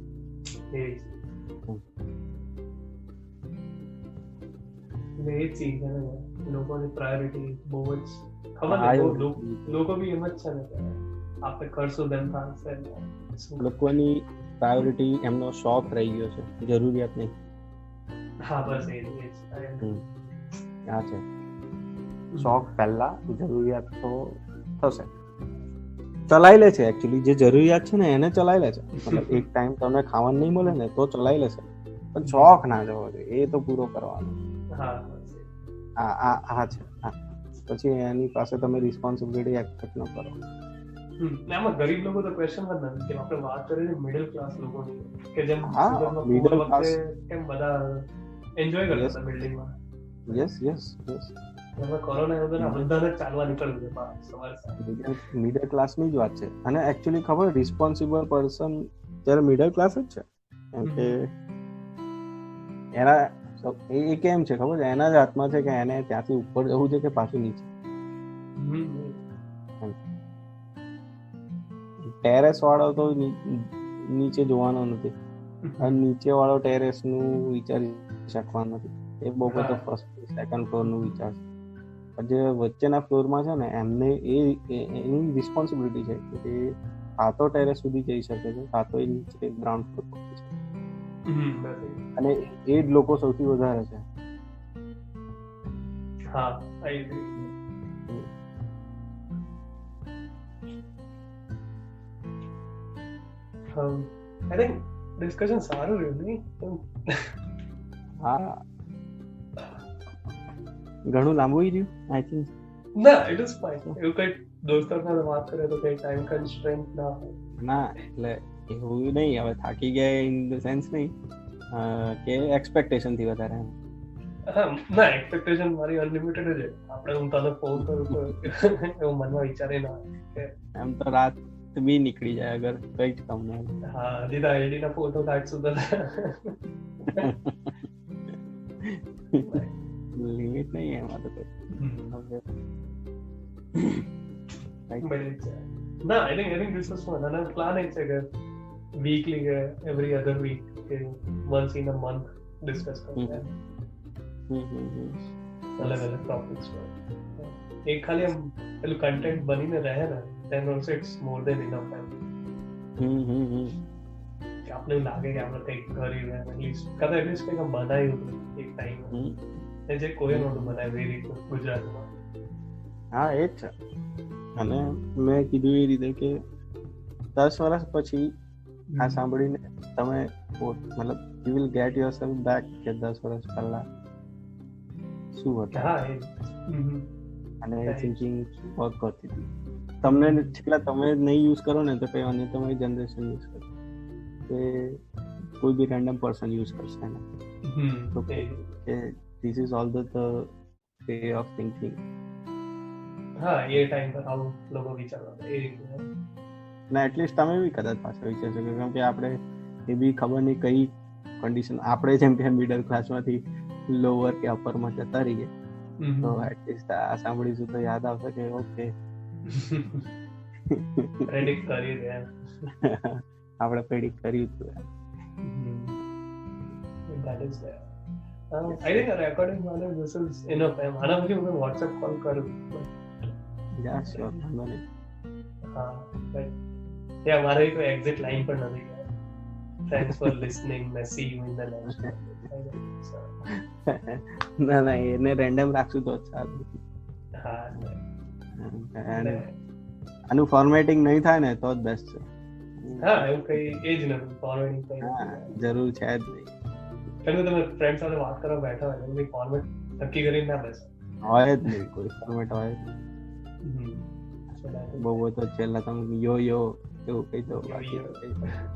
એ ચીજ છે ને, લોકોની પ્રાયોરિટી બહુ જ ખબર ને, લોકો બી એમ જ છે ને કે આપણે કરશું તેમ થશે. લોકોની પ્રાયોરિટી એમનો શોખ રહી ગયો છે, જરૂરિયાત નહીં. હા, બસ એ આ છે શોખ પહેલા, જરૂરિયાત તો થશે. ચલાવી લે છે એકચ્યુઅલી, જે જરૂરિયાત છે ને એને ચલાવી લે છે. મતલબ એક ટાઈમ તમને ખાવાનું નહીં મળે ને તો ચલાવી લેશે, પણ શોખ ના જવો જોઈએ, એ તો પૂરો કરવાનો. આ છે. પછી એની પાસે તમે રિસ્પોન્સિબિલિટી એક્સેપ્ટ ન કરો. આમાં ગરીબ લોકો તો ક્વેશ્ચન જ નથી, કે આપણે વાત કરીએ મિડલ ક્લાસ લોકોની, કે જેમ મિડલ ક્લાસ કેમ બધા એન્જોય કરતા હતા બિલ્ડિંગમાં. યસ કોરોના વગર બધાને ચાલવા નીકળ્યું છે સવારે. મિડલ ક્લાસની જ વાત છે. અને એકચ્યુઅલી ખબર, રિસ્પોન્સિબલ પર્સન ત્યારે મિડલ ક્લાસ જ છે. કેમ કે એના એ કેમ છે ખબર છે, એના જ હાથમાં છે કે એને ત્યાંથી ઉપર જવું છે કે પાછું નીચે. ટેરેસ વાળો તો નીચે જોવાનો નથી, અને નીચે વાળો ટેરેસ નું વિચારી શકવાનો નથી. એ બહુ બધો ફર્સ્ટ સેકન્ડ ફ્લોર નું વિચાર છે. જે વચ્ચેના ફ્લોરમાં છે ને એમને એની રિસ્પોન્સિબિલિટી છે કે કાં તો ટેરેસ સુધી જઈ શકે છે, કાં તો એ નીચે ગ્રાઉન્ડ ફ્લોર પહોંચી શકે. અને એ જ લોકો સૌથી વધારે છે. હા, આઈ થિંક ડિસ્કશન સારું રહ્યું નહીં? હા, ઘણું લાંબુ રહ્યું આઈ થિંક. ના, ઇટ ઇઝ ફાઇન. એવું કઈ દોસ્તો સાથે વાત કરે તો કઈ ટાઈમ કન્સ્ટ્રેન્ટ ના હોય. ના, એટલે એવું નહીં, હવે થાકી ગયા ઇન ધ સેન્સ નહીં કે એક્સપેક્ટેશન થી વધારે. ના, એક્સપેક્ટેશન મારી અનલિમિટેડ જ છે. આપણે હું તને ફોન કરું તો એવું મનમાં વિચારે ના કે એમ તો રાત બી નીકળી જાય અગર કઈ જ કામ ના. હા, દીદા એડી ના ફોટો કાઢ સુધા લિમિટ નહીં એમાં તો કોઈ. ના, I think this was fun. અને પ્લાન એ છે કે વીકલી કે એવરી અધર વીક કે once in a month discuss કરીએ અલગ અલગ ટોપિક્સ પર. એક ખાલી એમ પેલું કન્ટેન્ટ બનીને રહે ને, then also it's more than enough time. કે આપણે એવું લાગે કે આપણે કંઈક કરી એટલીસ્ટ કંઈક બનાવ્યું એક ટાઈમ, જે કોઈ નહોતું બનાવ્યું એ રીતનું ગુજરાતમાં. હા, એ જ છે. અને મેં કીધું એ રીતે કે 10 વર્ષ પછી આ સાંભળીને તમે મતલબ you will get yourself back કે 10 વર્ષ પહેલા શું હતું અને થિંકિંગ વર્ક કરતી હતી. તમને છેલ્લા તમે નહીં યુઝ કરો ને તો કઈ અન્ય તમારી જનરેશન યુઝ કરે, કે કોઈ બી રેન્ડમ પર્સન યુઝ કરશે ને તો કે this is all the way of thinking. હા, એ ટાઈમ પર આવું લોકો વિચારતા એ રીતે ના એટલીસ્ટ તમે બી કદાચ પાછળ વિચારશો, કેમ કે આપણે એ બી ખબર નહીં કઈ કન્ડિશન આપણે જેમ કે મિડલ ક્લાસમાંથી લોઅર કે અપરમાં જતા રહીએ તો એટલીસ્ટ આ સાંભળીશું તો યાદ આવશે કે ઓકે પ્રેડિક્ટ કરી દે આપણે પ્રેડિક્ટ કર્યું હતું. That is there. I think a recording વાળો this is enough. આના પછી હું WhatsApp કોલ કરું. યા શ્યોર, વાંધો નહીં. હા, but yeah, મારે કોઈ એક્ઝિટ લાઈન પણ નથી. Thanks for listening. See you in the next one. ના એને રેન્ડમ રાખશું તો સારું. હા, આનું ફોર્મેટિંગ નહીં થાય ને તો જ બેસ્ટ છે. હા, એવું કઈ એ જ નથી ફોર્મેટિંગ કઈ જરૂર છે જ નહીં. તમે ફ્રેન્ડ સાથે વાત કરવા બેઠા હોય તો ફોર્મેટ નક્કી કરીને ના બેસો, હોય જ નહીં કોઈ ફોર્મેટ હોય. બહુ તો છેલ્લા તમે યો એવું કહી દો,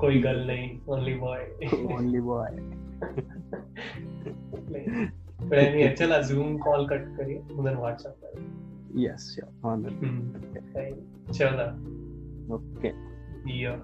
કોઈ ગર્લ નહીં, ઓનલી બોય. પણ એની ચલ આ ઝૂમ કોલ કટ કરીએ, હું તને WhatsApp કરું. યસ શ્યોર, વાંધો નહીં. ચલો ઓકે. યો